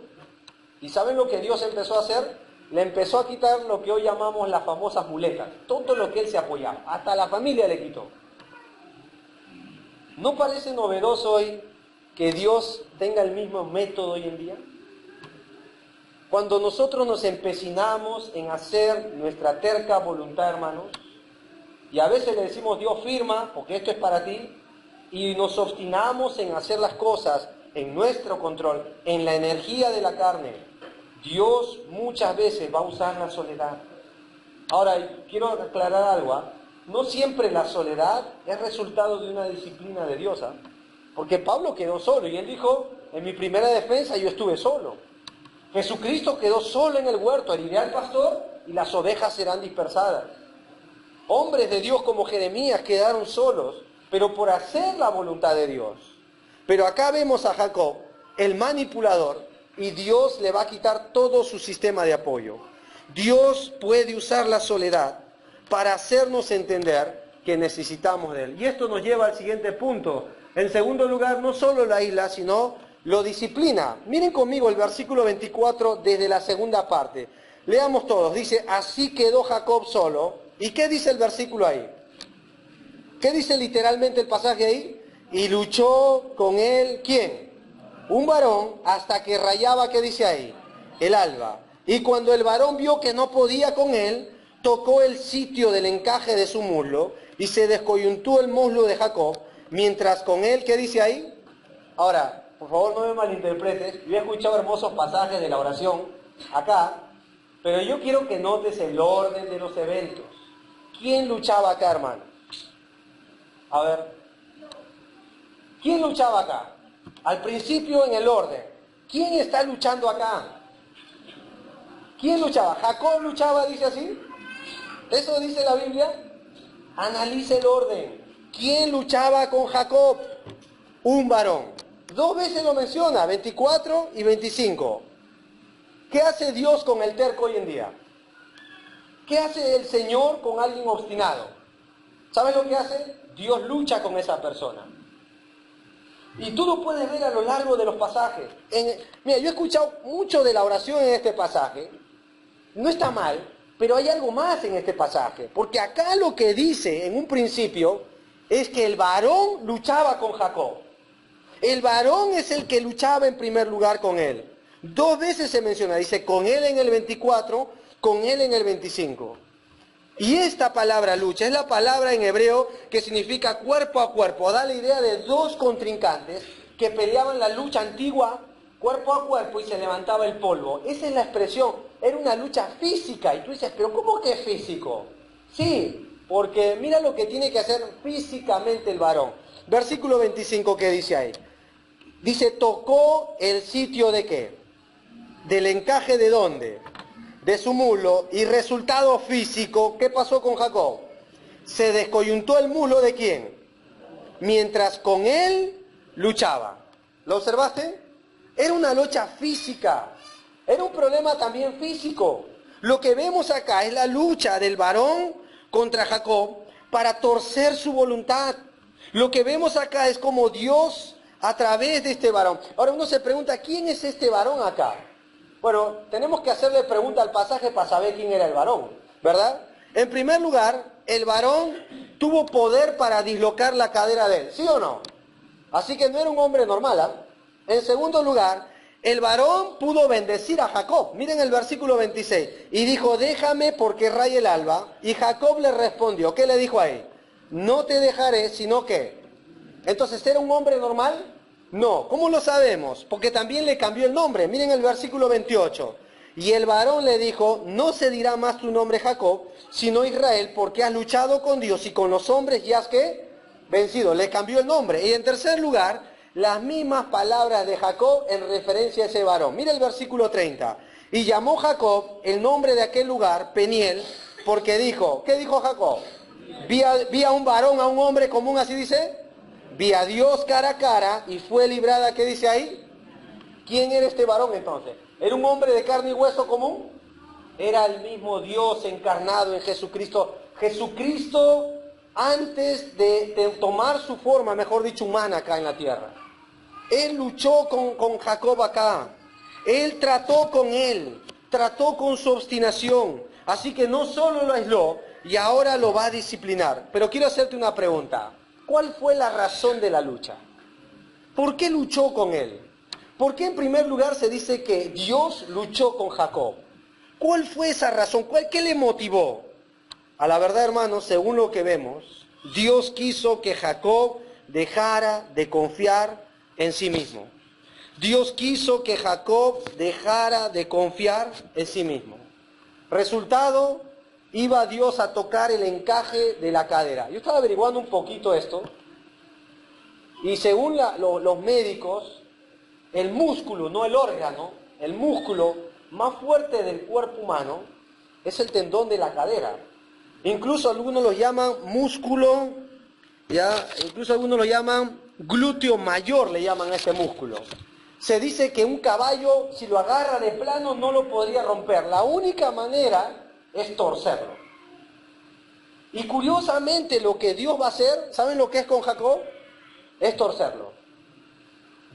¿Y saben lo que Dios empezó a hacer? Le empezó a quitar lo que hoy llamamos las famosas muletas. Todo lo que él se apoyaba. Hasta la familia le quitó. ¿No parece novedoso hoy que Dios tenga el mismo método hoy en día? Cuando nosotros nos empecinamos en hacer nuestra terca voluntad, hermanos, y a veces le decimos, Dios firma, porque esto es para ti, y nos obstinamos en hacer las cosas en nuestro control, en la energía de la carne, Dios muchas veces va a usar la soledad. Ahora, quiero aclarar algo, no siempre la soledad es resultado de una disciplina de Dios, porque Pablo quedó solo, y él dijo, en mi primera defensa yo estuve solo. Jesucristo quedó solo en el huerto, heriré al pastor y las ovejas serán dispersadas. Hombres de Dios como Jeremías quedaron solos, pero por hacer la voluntad de Dios. Pero acá vemos a Jacob, el manipulador, y Dios le va a quitar todo su sistema de apoyo. Dios puede usar la soledad para hacernos entender que necesitamos de Él. Y esto nos lleva al siguiente punto. En segundo lugar, no solo la isla, sino lo disciplina. Miren conmigo el versículo 24 desde la segunda parte. Leamos todos. Dice, así quedó Jacob solo. ¿Y qué dice el versículo ahí? ¿Qué dice literalmente el pasaje ahí? Y luchó con él, ¿quién? Un varón, hasta que rayaba, ¿qué dice ahí? El alba. Y cuando el varón vio que no podía con él, tocó el sitio del encaje de su muslo y se descoyuntó el muslo de Jacob, mientras con él, ¿qué dice ahí? Ahora, por favor no me malinterpretes, yo he escuchado hermosos pasajes de la oración acá, pero yo quiero que notes el orden de los eventos. ¿Quién luchaba acá, hermano? A ver, ¿quién luchaba acá? Al principio en el orden. ¿Quién está luchando acá? ¿Quién luchaba? ¿Jacob luchaba, dice así? ¿Eso dice la Biblia? Analice el orden. ¿Quién luchaba con Jacob? Un varón. 2 veces lo menciona, 24 y 25. ¿Qué hace Dios con el terco hoy en día? ¿Qué hace el Señor con alguien obstinado? ¿Sabes lo que hace? Dios lucha con esa persona. Y tú lo puedes ver a lo largo de los pasajes. Mira, yo he escuchado mucho de la oración en este pasaje. No está mal, pero hay algo más en este pasaje. Porque acá lo que dice en un principio es que el varón luchaba con Jacob. El varón es el que luchaba en primer lugar con él. 2 veces se menciona, dice con él en el 24, con él en el 25. Y esta palabra lucha es la palabra en hebreo que significa cuerpo a cuerpo. Da la idea de 2 contrincantes que peleaban la lucha antigua cuerpo a cuerpo y se levantaba el polvo. Esa es la expresión. Era una lucha física. Y tú dices, ¿pero cómo que es físico? Sí, porque mira lo que tiene que hacer físicamente el varón. Versículo 25, ¿qué dice ahí? Dice, tocó el sitio de ¿qué? Del encaje de ¿dónde? De su muslo, y resultado físico, ¿qué pasó con Jacob? Se descoyuntó el muslo de ¿quién? Mientras con él luchaba. ¿Lo observaste? Era una lucha física, era un problema también físico. Lo que vemos acá es la lucha del varón contra Jacob para torcer su voluntad. Lo que vemos acá es como Dios a través de este varón. Ahora uno se pregunta, ¿quién es este varón acá? Bueno, tenemos que hacerle pregunta al pasaje para saber quién era el varón, ¿verdad? En primer lugar, el varón tuvo poder para dislocar la cadera de él, ¿sí o no? Así que no era un hombre normal, ¿ah? En segundo lugar, el varón pudo bendecir a Jacob. Miren el versículo 26. Y dijo, déjame porque raye el alba. Y Jacob le respondió, ¿qué le dijo a él? No te dejaré, sino que... Entonces, ¿era un hombre normal? No. ¿Cómo lo sabemos? Porque también le cambió el nombre. Miren el versículo 28. Y el varón le dijo, no se dirá más tu nombre Jacob, sino Israel, porque has luchado con Dios y con los hombres y has, ¿qué? Vencido. Le cambió el nombre. Y en tercer lugar, las mismas palabras de Jacob en referencia a ese varón. Mira el versículo 30. Y llamó Jacob el nombre de aquel lugar, Peniel, porque dijo, ¿qué dijo Jacob? Vi a un varón, a un hombre común, así dice. Vi a Dios cara a cara y fue librada, ¿qué dice ahí? ¿Quién era este varón entonces? ¿Era un hombre de carne y hueso común? Era el mismo Dios encarnado en Jesucristo. Jesucristo antes de tomar su forma, mejor dicho, humana acá en la tierra. Él luchó con Jacob acá. Él trató con él. Trató con su obstinación. Así que no solo lo aisló y ahora lo va a disciplinar. Pero quiero hacerte una pregunta. ¿Cuál fue la razón de la lucha? ¿Por qué luchó con él? ¿Por qué en primer lugar se dice que Dios luchó con Jacob? ¿Cuál fue esa razón? ¿Qué le motivó? A la verdad, hermanos, según lo que vemos, Dios quiso que Jacob dejara de confiar en sí mismo. Dios quiso que Jacob dejara de confiar en sí mismo. Resultado, iba Dios a tocar el encaje de la cadera. Yo estaba averiguando un poquito esto, y según los médicos, el músculo, no el órgano, el músculo más fuerte del cuerpo humano es el tendón de la cadera. Incluso algunos lo llaman músculo, incluso algunos lo llaman glúteo mayor, le llaman a ese músculo. Se dice que un caballo, si lo agarra de plano, no lo podría romper. La única manera es torcerlo. Y curiosamente lo que Dios va a hacer, ¿saben lo que es con Jacob? Es torcerlo.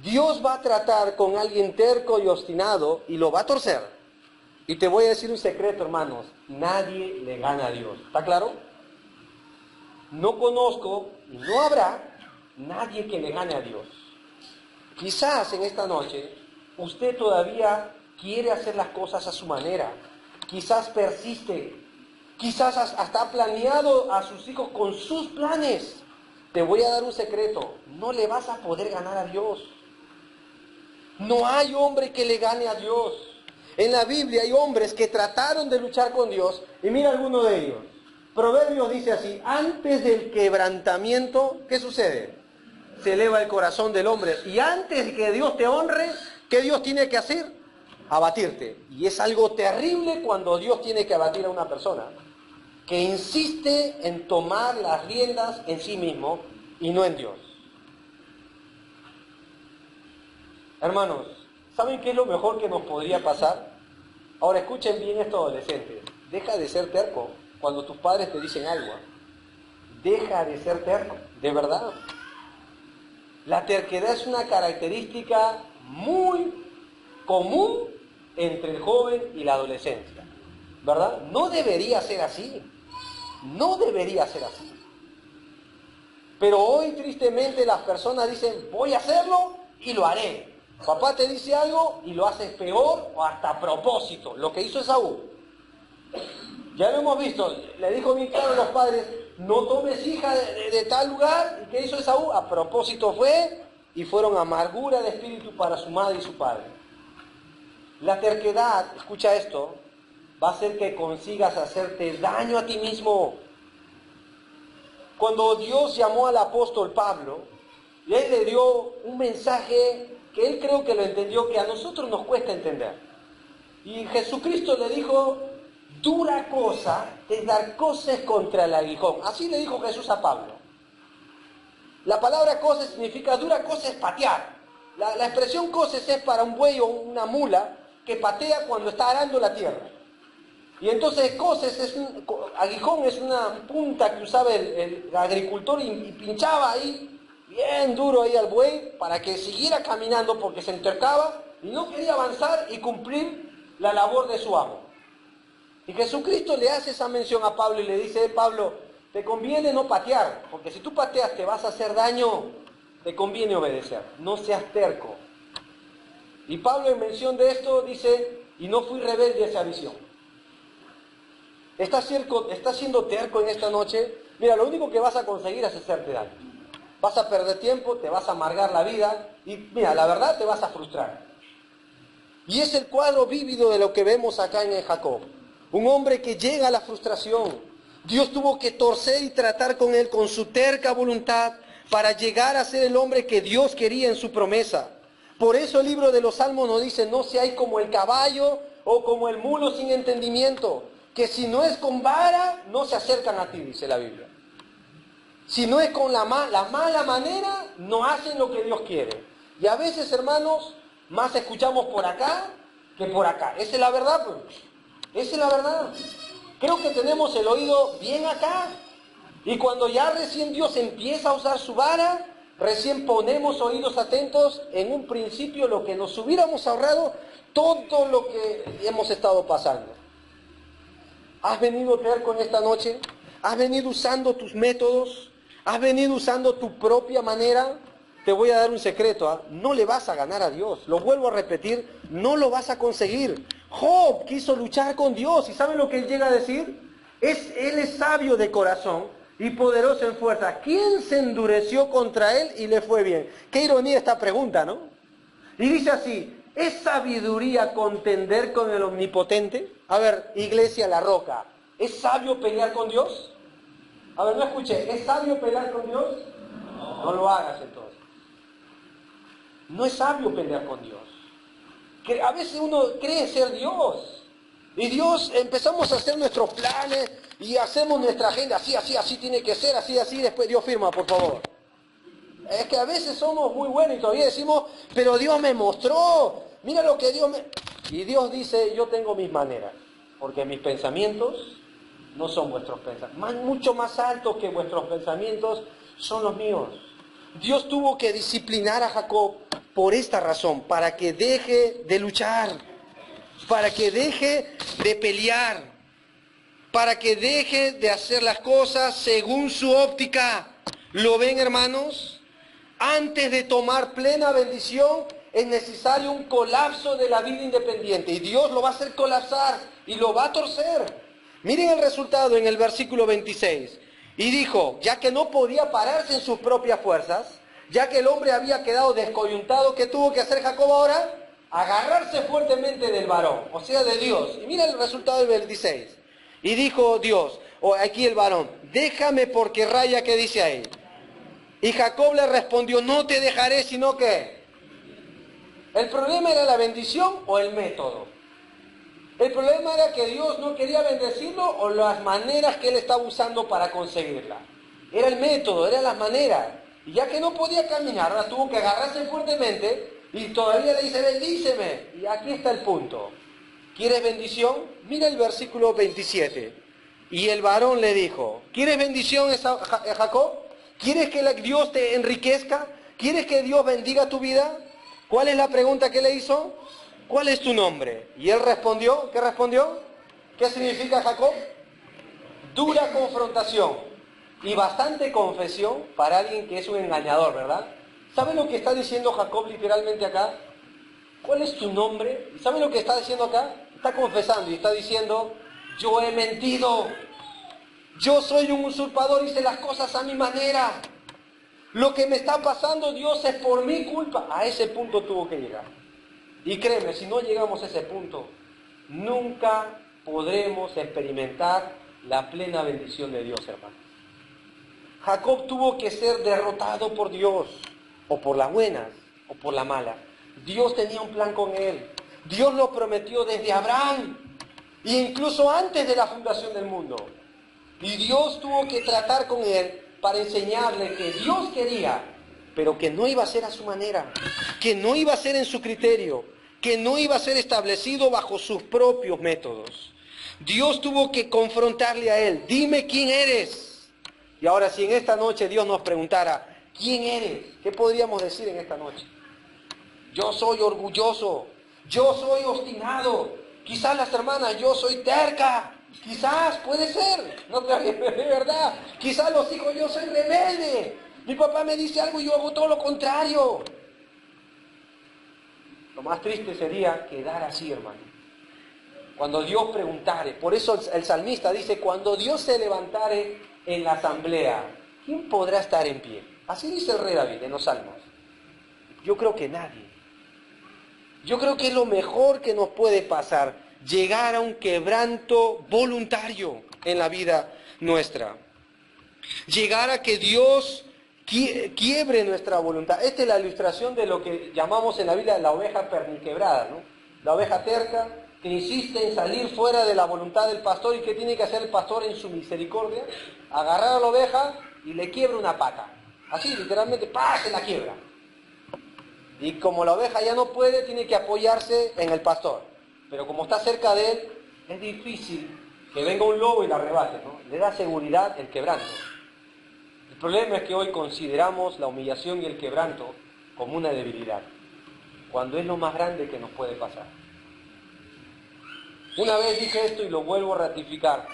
Dios va a tratar con alguien terco y obstinado y lo va a torcer. Y te voy a decir un secreto, hermanos. Nadie le gana a Dios. ¿Está claro? No conozco y no habrá nadie que le gane a Dios. Quizás en esta noche usted todavía quiere hacer las cosas a su manera. Quizás persiste. Quizás hasta ha planeado a sus hijos con sus planes. Te voy a dar un secreto. No le vas a poder ganar a Dios. No hay hombre que le gane a Dios. En la Biblia hay hombres que trataron de luchar con Dios. Y mira alguno de ellos. Proverbios dice así: antes del quebrantamiento, ¿qué sucede? Se eleva el corazón del hombre. Y antes de que Dios te honre, ¿qué Dios tiene que hacer? Abatirte. Y es algo terrible cuando Dios tiene que abatir a una persona que insiste en tomar las riendas en sí mismo y no en Dios. Hermanos, ¿saben qué es lo mejor que nos podría pasar? Ahora escuchen bien esto, adolescentes. Deja de ser terco cuando tus padres te dicen algo. Deja de ser terco, de verdad. La terquedad es una característica muy común entre el joven y la adolescencia, ¿verdad? No debería ser así. No debería ser así. Pero hoy tristemente las personas dicen: voy a hacerlo y lo haré. Papá te dice algo y lo haces peor o hasta a propósito. Lo que hizo Esaú. Ya lo hemos visto. Le dijo bien claro a los padres: no tomes hija de tal lugar. ¿Y qué hizo Esaú? A propósito fue, y fueron amargura de espíritu para su madre y su padre. La terquedad, escucha esto, va a hacer que consigas hacerte daño a ti mismo. Cuando Dios llamó al apóstol Pablo, él le dio un mensaje que él creo que lo entendió, que a nosotros nos cuesta entender. Y Jesucristo le dijo: dura cosa es dar coces contra el aguijón. Así le dijo Jesús a Pablo. La palabra coces significa dura cosa es patear. La expresión coces es para un buey o una mula que patea cuando está arando la tierra. Y entonces coces aguijón es una punta que usaba el agricultor y pinchaba ahí bien duro ahí al buey para que siguiera caminando, porque se entercaba y no quería avanzar y cumplir la labor de su amo. Y Jesucristo le hace esa mención a Pablo y le dice: Pablo, te conviene no patear, porque si tú pateas te vas a hacer daño, te conviene obedecer, no seas terco. Y Pablo, en mención de esto, dice: y no fui rebelde a esa visión. ¿Estás siendo terco en esta noche? Mira, lo único que vas a conseguir es hacerte daño. Vas a perder tiempo, te vas a amargar la vida y, mira, la verdad, te vas a frustrar. Y es el cuadro vívido de lo que vemos acá en el Jacob. Un hombre que llega a la frustración. Dios tuvo que torcer y tratar con él con su terca voluntad para llegar a ser el hombre que Dios quería en su promesa. Por eso el libro de los Salmos nos dice: no seáis como el caballo o como el mulo sin entendimiento, que si no es con vara, no se acercan a ti, dice la Biblia. Si no es con la mala manera, no hacen lo que Dios quiere. Y a veces, hermanos, más escuchamos por acá que por acá. ¿Esa es la verdad? Pues? Esa es la verdad. Creo que tenemos el oído bien acá. Y cuando ya recién Dios empieza a usar su vara, recién ponemos oídos atentos, en un principio lo que nos hubiéramos ahorrado todo lo que hemos estado pasando. ¿Has venido terco en esta noche? ¿Has venido usando tus métodos? ¿Has venido usando tu propia manera? Te voy a dar un secreto, ¿eh? No le vas a ganar a Dios. Lo vuelvo a repetir, no lo vas a conseguir. Job quiso luchar con Dios, ¿y saben lo que él llega a decir? Él es sabio de corazón y poderoso en fuerza. ¿Quién se endureció contra él y le fue bien? Qué ironía esta pregunta, ¿no? Y dice así: ¿es sabiduría contender con el omnipotente? A ver, iglesia La Roca, ¿es sabio pelear con Dios? A ver, no escuché, ¿es sabio pelear con Dios? No lo hagas entonces. No es sabio pelear con Dios. Que a veces uno cree ser Dios. Y Dios, empezamos a hacer nuestros planes y hacemos nuestra agenda, así tiene que ser, así, después Dios firma, por favor. Es que a veces somos muy buenos y todavía decimos: pero Dios me mostró, mira lo que Dios me... Y Dios dice: yo tengo mis maneras, porque mis pensamientos no son vuestros pensamientos. Mucho más altos que vuestros pensamientos son los míos. Dios tuvo que disciplinar a Jacob por esta razón, para que deje de luchar, para que deje de pelear, para que deje de hacer las cosas según su óptica. ¿Lo ven, hermanos? Antes de tomar plena bendición es necesario un colapso de la vida independiente, y Dios lo va a hacer colapsar y lo va a torcer. Miren el resultado en el versículo 26. Y dijo, ya que no podía pararse en sus propias fuerzas, ya que el hombre había quedado descoyuntado, ¿qué tuvo que hacer Jacob ahora? Agarrarse fuertemente del varón, o sea, de Dios. Y mira el resultado del 26. Y dijo Dios, o aquí el varón, déjame porque raya, ¿qué dice ahí? Y Jacob le respondió, no te dejaré, sino que... ¿El problema era la bendición o el método? ¿El problema era que Dios no quería bendecirlo o las maneras que él estaba usando para conseguirla? Era el método, eran las maneras. Y ya que no podía caminar, ahora tuvo que agarrarse fuertemente y todavía le dice, bendíceme. Y aquí está el punto. ¿Quieres bendición? Mira el versículo 27. Y el varón le dijo, ¿quieres bendición, Jacob? ¿Quieres que Dios te enriquezca? ¿Quieres que Dios bendiga tu vida? ¿Cuál es la pregunta que le hizo? ¿Cuál es tu nombre? Y él respondió, ¿qué respondió? ¿Qué significa Jacob? Dura confrontación y bastante confesión para alguien que es un engañador, ¿verdad? ¿Saben lo que está diciendo Jacob literalmente acá? ¿Cuál es tu nombre? ¿Y saben lo que está diciendo acá? Está confesando y está diciendo, yo he mentido, yo soy un usurpador, hice las cosas a mi manera. Lo que me está pasando, Dios, es por mi culpa. A ese punto tuvo que llegar. Y créeme, si no llegamos a ese punto, nunca podremos experimentar la plena bendición de Dios, hermano. Jacob tuvo que ser derrotado por Dios, o por las buenas, o por la mala. Dios tenía un plan con él. Dios lo prometió desde Abraham, e incluso antes de la fundación del mundo. Y Dios tuvo que tratar con él para enseñarle que Dios quería, pero que no iba a ser a su manera, que no iba a ser en su criterio, que no iba a ser establecido bajo sus propios métodos. Dios tuvo que confrontarle a él, dime quién eres. Y ahora si en esta noche Dios nos preguntara, ¿quién eres? ¿Qué podríamos decir en esta noche? Yo soy orgulloso, yo soy obstinado, quizás las hermanas, yo soy terca. Quizás, puede ser, no de verdad. Quizás los hijos, yo soy rebelde. Mi papá me dice algo y yo hago todo lo contrario. Lo más triste sería quedar así, hermano. Cuando Dios preguntare, por eso el salmista dice, cuando Dios se levantare en la asamblea, ¿quién podrá estar en pie? Así dice el rey David en los salmos. Yo creo que nadie. Yo creo que es lo mejor que nos puede pasar. Llegar a un quebranto voluntario en la vida nuestra. Llegar a que Dios quiebre nuestra voluntad. Esta es la ilustración de lo que llamamos en la Biblia la oveja perniquebrada, ¿no? La oveja terca que insiste en salir fuera de la voluntad del pastor. ¿Y qué tiene que hacer el pastor en su misericordia? Agarrar a la oveja y le quiebra una pata. Así, literalmente, ¡pah!, se la quiebra. Y como la oveja ya no puede, tiene que apoyarse en el pastor. Pero como está cerca de él, es difícil que venga un lobo y la arrebate, ¿no? Le da seguridad el quebranto. El problema es que hoy consideramos la humillación y el quebranto como una debilidad, cuando es lo más grande que nos puede pasar. Una vez dije esto y lo vuelvo a ratificar.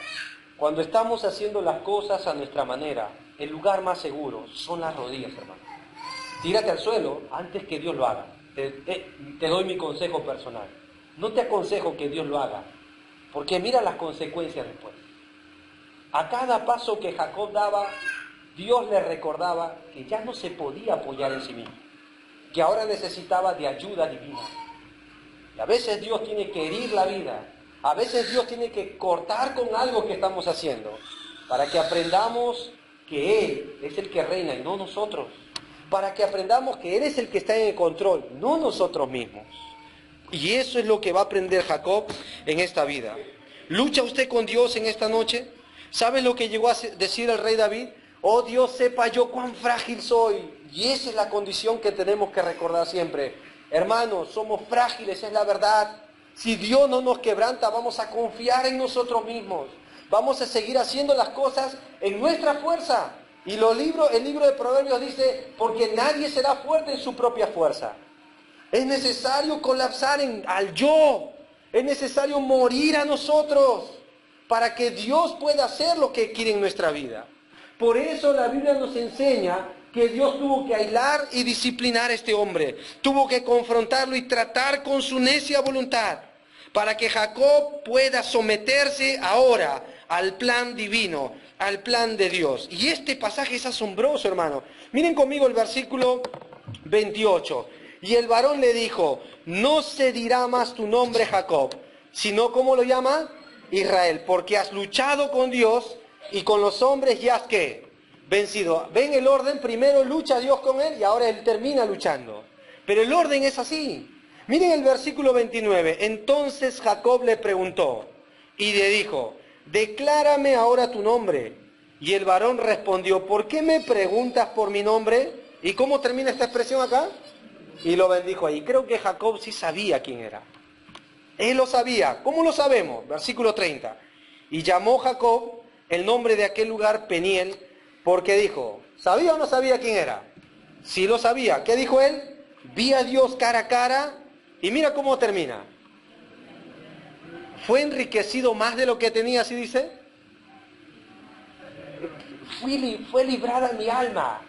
Cuando estamos haciendo las cosas a nuestra manera, el lugar más seguro son las rodillas, hermano. Tírate al suelo antes que Dios lo haga. Te doy mi consejo personal. No te aconsejo que Dios lo haga, porque mira las consecuencias después. A cada paso que Jacob daba, Dios le recordaba que ya no se podía apoyar en sí mismo, que ahora necesitaba de ayuda divina. Y a veces Dios tiene que herir la vida, a veces Dios tiene que cortar con algo que estamos haciendo, para que aprendamos que Él es el que reina y no nosotros, para que aprendamos que Él es el que está en el control, no nosotros mismos. Y eso es lo que va a aprender Jacob en esta vida. ¿Lucha usted con Dios en esta noche? ¿Sabe lo que llegó a decir el rey David? Oh Dios, sepa yo cuán frágil soy. Y esa es la condición que tenemos que recordar siempre. Hermanos, somos frágiles, es la verdad. Si Dios no nos quebranta, vamos a confiar en nosotros mismos. Vamos a seguir haciendo las cosas en nuestra fuerza. Y el libro de Proverbios dice, porque nadie será fuerte en su propia fuerza. Es necesario colapsar al yo. Es necesario morir a nosotros para que Dios pueda hacer lo que quiere en nuestra vida. Por eso la Biblia nos enseña que Dios tuvo que aislar y disciplinar a este hombre. Tuvo que confrontarlo y tratar con su necia voluntad para que Jacob pueda someterse ahora al plan divino, al plan de Dios. Y este pasaje es asombroso, hermano. Miren conmigo el versículo 28. Y el varón le dijo, no se dirá más tu nombre Jacob, sino, ¿cómo lo llama? Israel, porque has luchado con Dios y con los hombres y has, ¿qué? Vencido. ¿Ven el orden? Primero lucha Dios con él y ahora él termina luchando. Pero el orden es así. Miren el versículo 29. Entonces Jacob le preguntó y le dijo, declárame ahora tu nombre. Y el varón respondió, ¿por qué me preguntas por mi nombre? ¿Y cómo termina esta expresión acá? Y lo bendijo ahí. Creo que Jacob sí sabía quién era. Él lo sabía. ¿Cómo lo sabemos? Versículo 30. Y llamó Jacob el nombre de aquel lugar Peniel, porque dijo, ¿sabía o no sabía quién era? Sí lo sabía. ¿Qué dijo él? Vi a Dios cara a cara, y mira cómo termina. Fue enriquecido más de lo que tenía, así dice. Fue librada mi alma.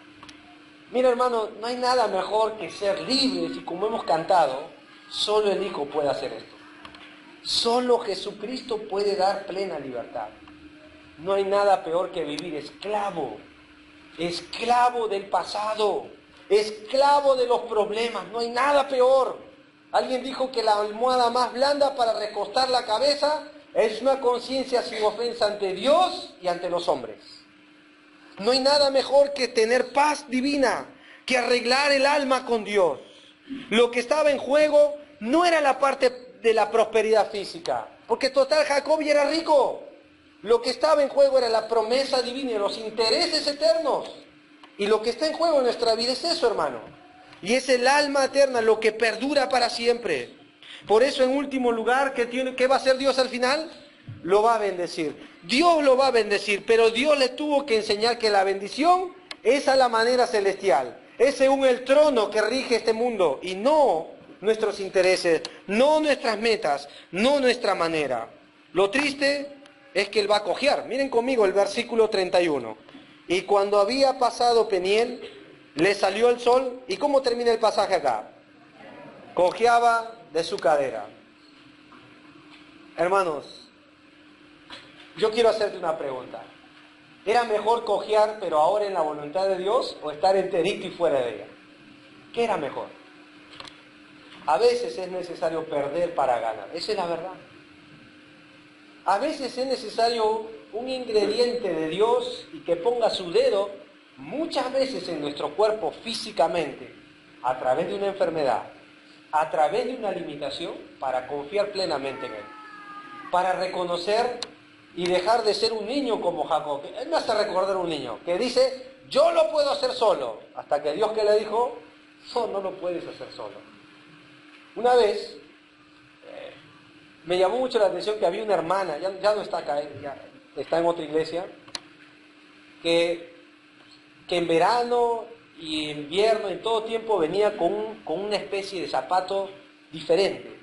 Mira, hermano, no hay nada mejor que ser libres, y como hemos cantado, solo el Hijo puede hacer esto. Solo Jesucristo puede dar plena libertad. No hay nada peor que vivir esclavo del pasado, esclavo de los problemas. No hay nada peor. Alguien dijo que la almohada más blanda para recostar la cabeza es una conciencia sin ofensa ante Dios y ante los hombres. No hay nada mejor que tener paz divina, que arreglar el alma con Dios. Lo que estaba en juego no era la parte de la prosperidad física, porque total Jacob ya era rico. Lo que estaba en juego era la promesa divina y los intereses eternos. Y lo que está en juego en nuestra vida es eso, hermano. Y es el alma eterna, lo que perdura para siempre. Por eso, en último lugar, ¿qué va a hacer Dios al final? Lo va a bendecir. Dios lo va a bendecir, pero Dios le tuvo que enseñar que la bendición es a la manera celestial. Es según el trono que rige este mundo y no nuestros intereses, no nuestras metas, no nuestra manera. Lo triste es que él va a cojear. Miren conmigo el versículo 31. Y cuando había pasado Peniel, le salió el sol. ¿Y cómo termina el pasaje acá? Cojeaba de su cadera. Hermanos, yo quiero hacerte una pregunta. ¿Era mejor cojear pero ahora en la voluntad de Dios o estar enterito y fuera de ella? ¿Qué era mejor? A veces es necesario perder para ganar. Esa es la verdad. A veces es necesario un ingrediente de Dios y que ponga su dedo muchas veces en nuestro cuerpo físicamente, a través de una enfermedad, a través de una limitación, para confiar plenamente en Él. Para reconocer y dejar de ser un niño como Jacob. Él me hace recordar un niño que dice, yo lo puedo hacer solo. Hasta que Dios que le dijo, no lo puedes hacer solo. Una vez me llamó mucho la atención que había una hermana, ya no está acá, ya está en otra iglesia, que en verano y en invierno, en todo tiempo, venía con una especie de zapato diferente.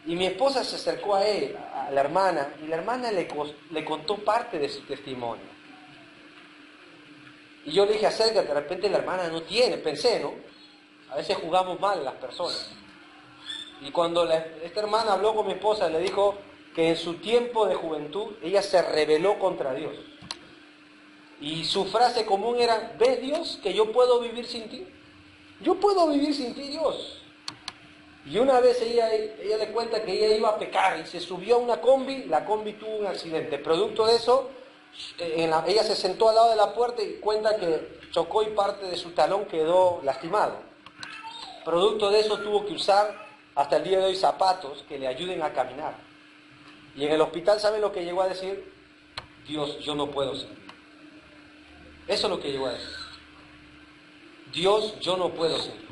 Y mi esposa se acercó a él, a la hermana, y la hermana le contó parte de su testimonio. Y yo le dije, acércate, de repente la hermana no tiene, pensé, ¿no? A veces jugamos mal las personas. Y cuando esta hermana habló con mi esposa, le dijo que en su tiempo de juventud ella se rebeló contra Dios. Y su frase común era, ¿ves Dios que yo puedo vivir sin ti? Yo puedo vivir sin ti, Dios. Y una vez ella le cuenta que ella iba a pecar y se subió a una combi, la combi tuvo un accidente. Producto de eso, ella se sentó al lado de la puerta y cuenta que chocó y parte de su talón quedó lastimado. Producto de eso tuvo que usar hasta el día de hoy zapatos que le ayuden a caminar. Y en el hospital, ¿saben lo que llegó a decir? Dios, yo no puedo sin ti. Eso es lo que llegó a decir. Dios, yo no puedo sin ti.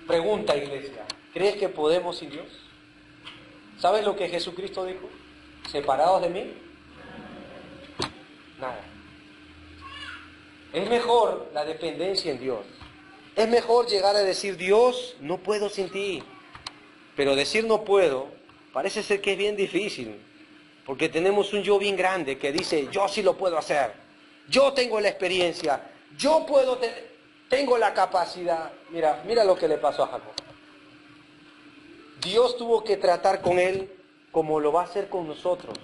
Pregunta, iglesia, ¿crees que podemos sin Dios? ¿Sabes lo que Jesucristo dijo? Separados de mí, Nada. Es mejor la dependencia en Dios. Es mejor llegar a decir, Dios, no puedo sin ti. Pero decir no puedo, parece ser que es bien difícil. Porque tenemos un yo bien grande que dice, yo sí lo puedo hacer. Yo tengo la experiencia. Yo puedo, tengo la capacidad. Mira lo que le pasó a Jacob. Dios tuvo que tratar con él como lo va a hacer con nosotros.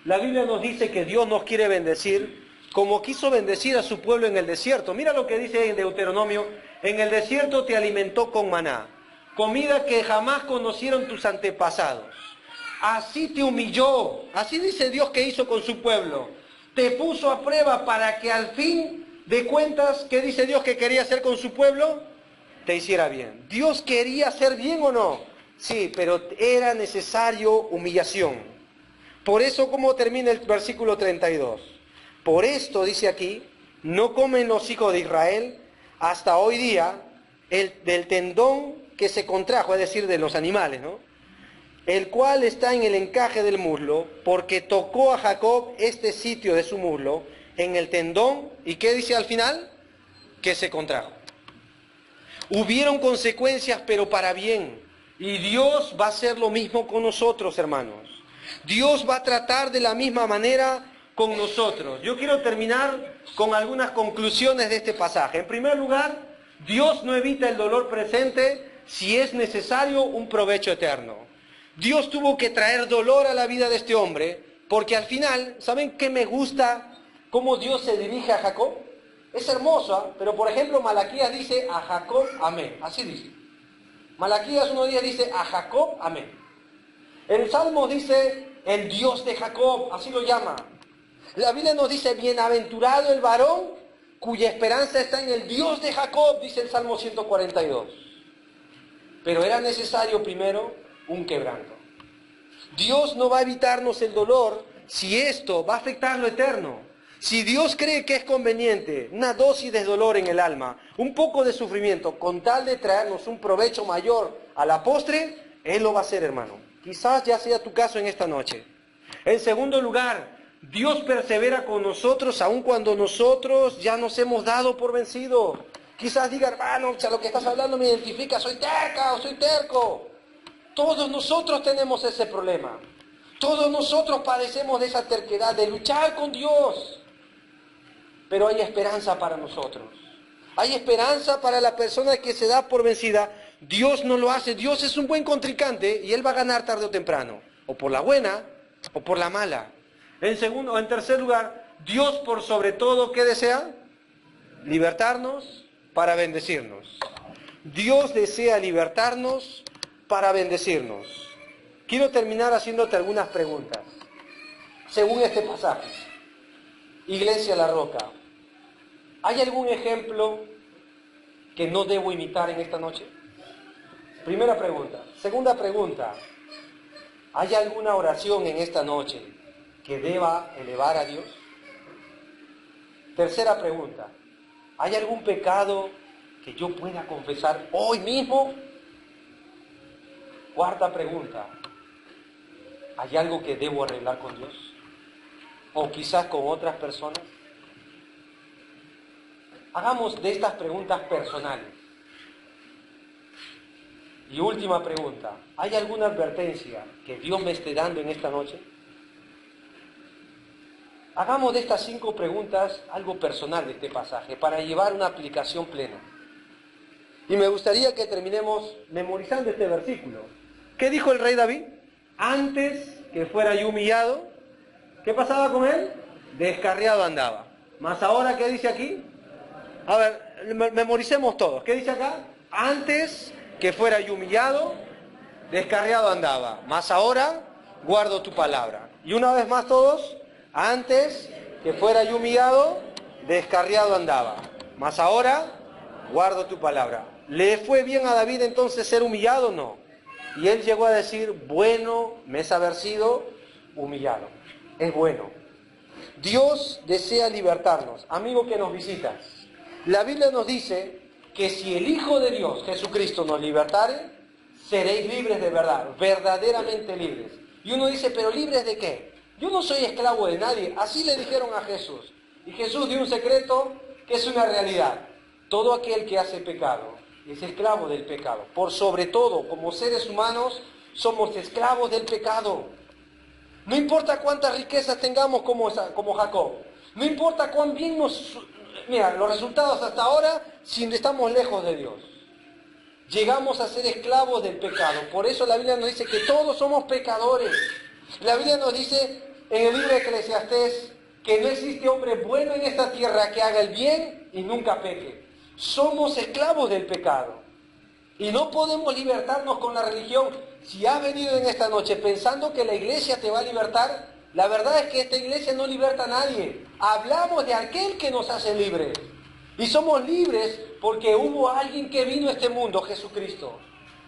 La Biblia nos dice que Dios nos quiere bendecir como quiso bendecir a su pueblo en el desierto. Mira lo que dice en Deuteronomio, en el desierto te alimentó con maná, comida que jamás conocieron tus antepasados. Así te humilló, así dice Dios que hizo con su pueblo. Te puso a prueba para que al fin de cuentas, ¿qué dice Dios que quería hacer con su pueblo? Te hiciera bien. ¿Dios quería hacer bien o no? Sí, pero era necesario humillación. Por eso, ¿cómo termina el versículo 32? Por esto, dice aquí, no comen los hijos de Israel hasta hoy día del tendón que se contrajo, es decir, de los animales, ¿no? El cual está en el encaje del muslo, porque tocó a Jacob este sitio de su muslo, en el tendón, ¿y qué dice al final? Que se contrajo. Hubieron consecuencias, pero para bien. Y Dios va a hacer lo mismo con nosotros, hermanos. Dios va a tratar de la misma manera con nosotros. Yo quiero terminar con algunas conclusiones de este pasaje. En primer lugar, Dios no evita el dolor presente si es necesario un provecho eterno. Dios tuvo que traer dolor a la vida de este hombre, porque al final, ¿saben qué me gusta? Cómo Dios se dirige a Jacob. Es hermosa, pero por ejemplo Malaquías dice a Jacob, amén. Así dice. Malaquías 1:10 dice a Jacob, amén. El Salmo dice el Dios de Jacob, así lo llama. La Biblia nos dice, bienaventurado el varón cuya esperanza está en el Dios de Jacob, dice el Salmo 142. Pero era necesario primero un quebranto. Dios no va a evitarnos el dolor si esto va a afectar lo eterno. Si Dios cree que es conveniente una dosis de dolor en el alma, un poco de sufrimiento, con tal de traernos un provecho mayor a la postre, Él lo va a hacer, hermano. Quizás ya sea tu caso en esta noche. En segundo lugar, Dios persevera con nosotros aun cuando nosotros ya nos hemos dado por vencido. Quizás diga, hermano, lo que estás hablando me identifica, soy terca o soy terco. Todos nosotros tenemos ese problema. Todos nosotros padecemos de esa terquedad, de luchar con Dios. Pero hay esperanza para nosotros. Hay esperanza para la persona que se da por vencida. Dios no lo hace. Dios es un buen contrincante y Él va a ganar tarde o temprano. O por la buena o por la mala. En tercer lugar, Dios por sobre todo, ¿qué desea? Libertarnos para bendecirnos. Dios desea libertarnos para bendecirnos. Quiero terminar haciéndote algunas preguntas. Según este pasaje, Iglesia La Roca, ¿hay algún ejemplo que no debo imitar en esta noche? Primera pregunta. Segunda pregunta, ¿hay alguna oración en esta noche que deba elevar a Dios? Tercera pregunta, ¿hay algún pecado que yo pueda confesar hoy mismo? Cuarta pregunta, ¿hay algo que debo arreglar con Dios? ¿O quizás con otras personas? Hagamos de estas preguntas personales. Y última pregunta, ¿hay alguna advertencia que Dios me esté dando en esta noche? Hagamos de estas 5 preguntas algo personal de este pasaje para llevar una aplicación plena. Y me gustaría que terminemos memorizando este versículo. ¿Qué dijo el rey David? Antes que fuera yo humillado, ¿qué pasaba con él? Descarriado andaba. Mas ahora, ¿qué dice aquí? A ver, memoricemos todos. ¿Qué dice acá? Antes que fuera yo humillado, descarriado andaba. Mas ahora, guardo tu palabra. Y una vez más todos, antes que fuera yo humillado, descarriado andaba. Mas ahora, guardo tu palabra. ¿Le fue bien a David entonces ser humillado? No. Y él llegó a decir, bueno me es haber sido humillado. Es bueno. Dios desea libertarnos. Amigo que nos visitas, la Biblia nos dice que si el Hijo de Dios, Jesucristo, nos libertare, seréis libres de verdad, verdaderamente libres. Y uno dice, ¿pero libres de qué? Yo no soy esclavo de nadie. Así le dijeron a Jesús. Y Jesús dio un secreto que es una realidad. Todo aquel que hace pecado es esclavo del pecado. Por sobre todo, como seres humanos, somos esclavos del pecado. No importa cuántas riquezas tengamos como Jacob. No importa cuán bien nos... Mira, los resultados hasta ahora, si estamos lejos de Dios. Llegamos a ser esclavos del pecado. Por eso la Biblia nos dice que todos somos pecadores. La Biblia nos dice en el libro de Eclesiastés que no existe hombre bueno en esta tierra que haga el bien y nunca peque. Somos esclavos del pecado. Y no podemos libertarnos con la religión. Si has venido en esta noche pensando que la iglesia te va a libertar, la verdad es que esta iglesia no liberta a nadie. Hablamos de aquel que nos hace libres. Y somos libres porque hubo alguien que vino a este mundo, Jesucristo.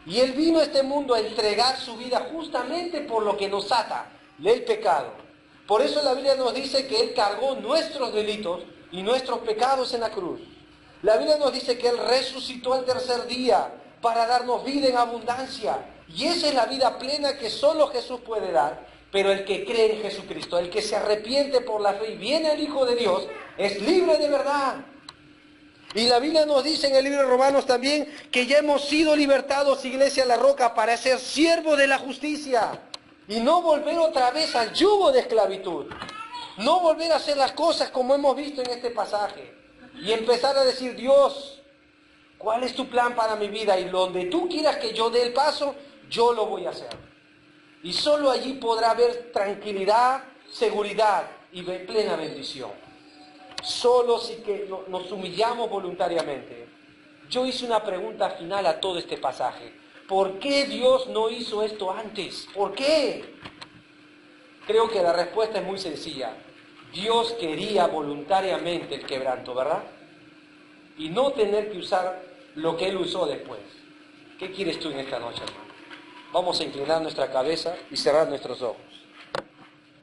Y Él vino a este mundo a entregar su vida justamente por lo que nos ata, el pecado. Por eso la Biblia nos dice que Él cargó nuestros delitos y nuestros pecados en la cruz. La Biblia nos dice que Él resucitó al tercer día para darnos vida en abundancia. Y esa es la vida plena que solo Jesús puede dar. Pero el que cree en Jesucristo, el que se arrepiente por la fe y viene al Hijo de Dios, es libre de verdad. Y la Biblia nos dice en el libro de Romanos también que ya hemos sido libertados, Iglesia La Roca, para ser siervos de la justicia. Y no volver otra vez al yugo de esclavitud. No volver a hacer las cosas como hemos visto en este pasaje. Y empezar a decir, Dios, ¿cuál es tu plan para mi vida? Y donde tú quieras que yo dé el paso, yo lo voy a hacer. Y solo allí podrá haber tranquilidad, seguridad y plena bendición. Solo si que nos humillamos voluntariamente. Yo hice una pregunta final a todo este pasaje. ¿Por qué Dios no hizo esto antes? ¿Por qué? Creo que la respuesta es muy sencilla. Dios quería voluntariamente el quebranto, ¿verdad? Y no tener que usar lo que Él usó después. ¿Qué quieres tú en esta noche, hermano? Vamos a inclinar nuestra cabeza y cerrar nuestros ojos.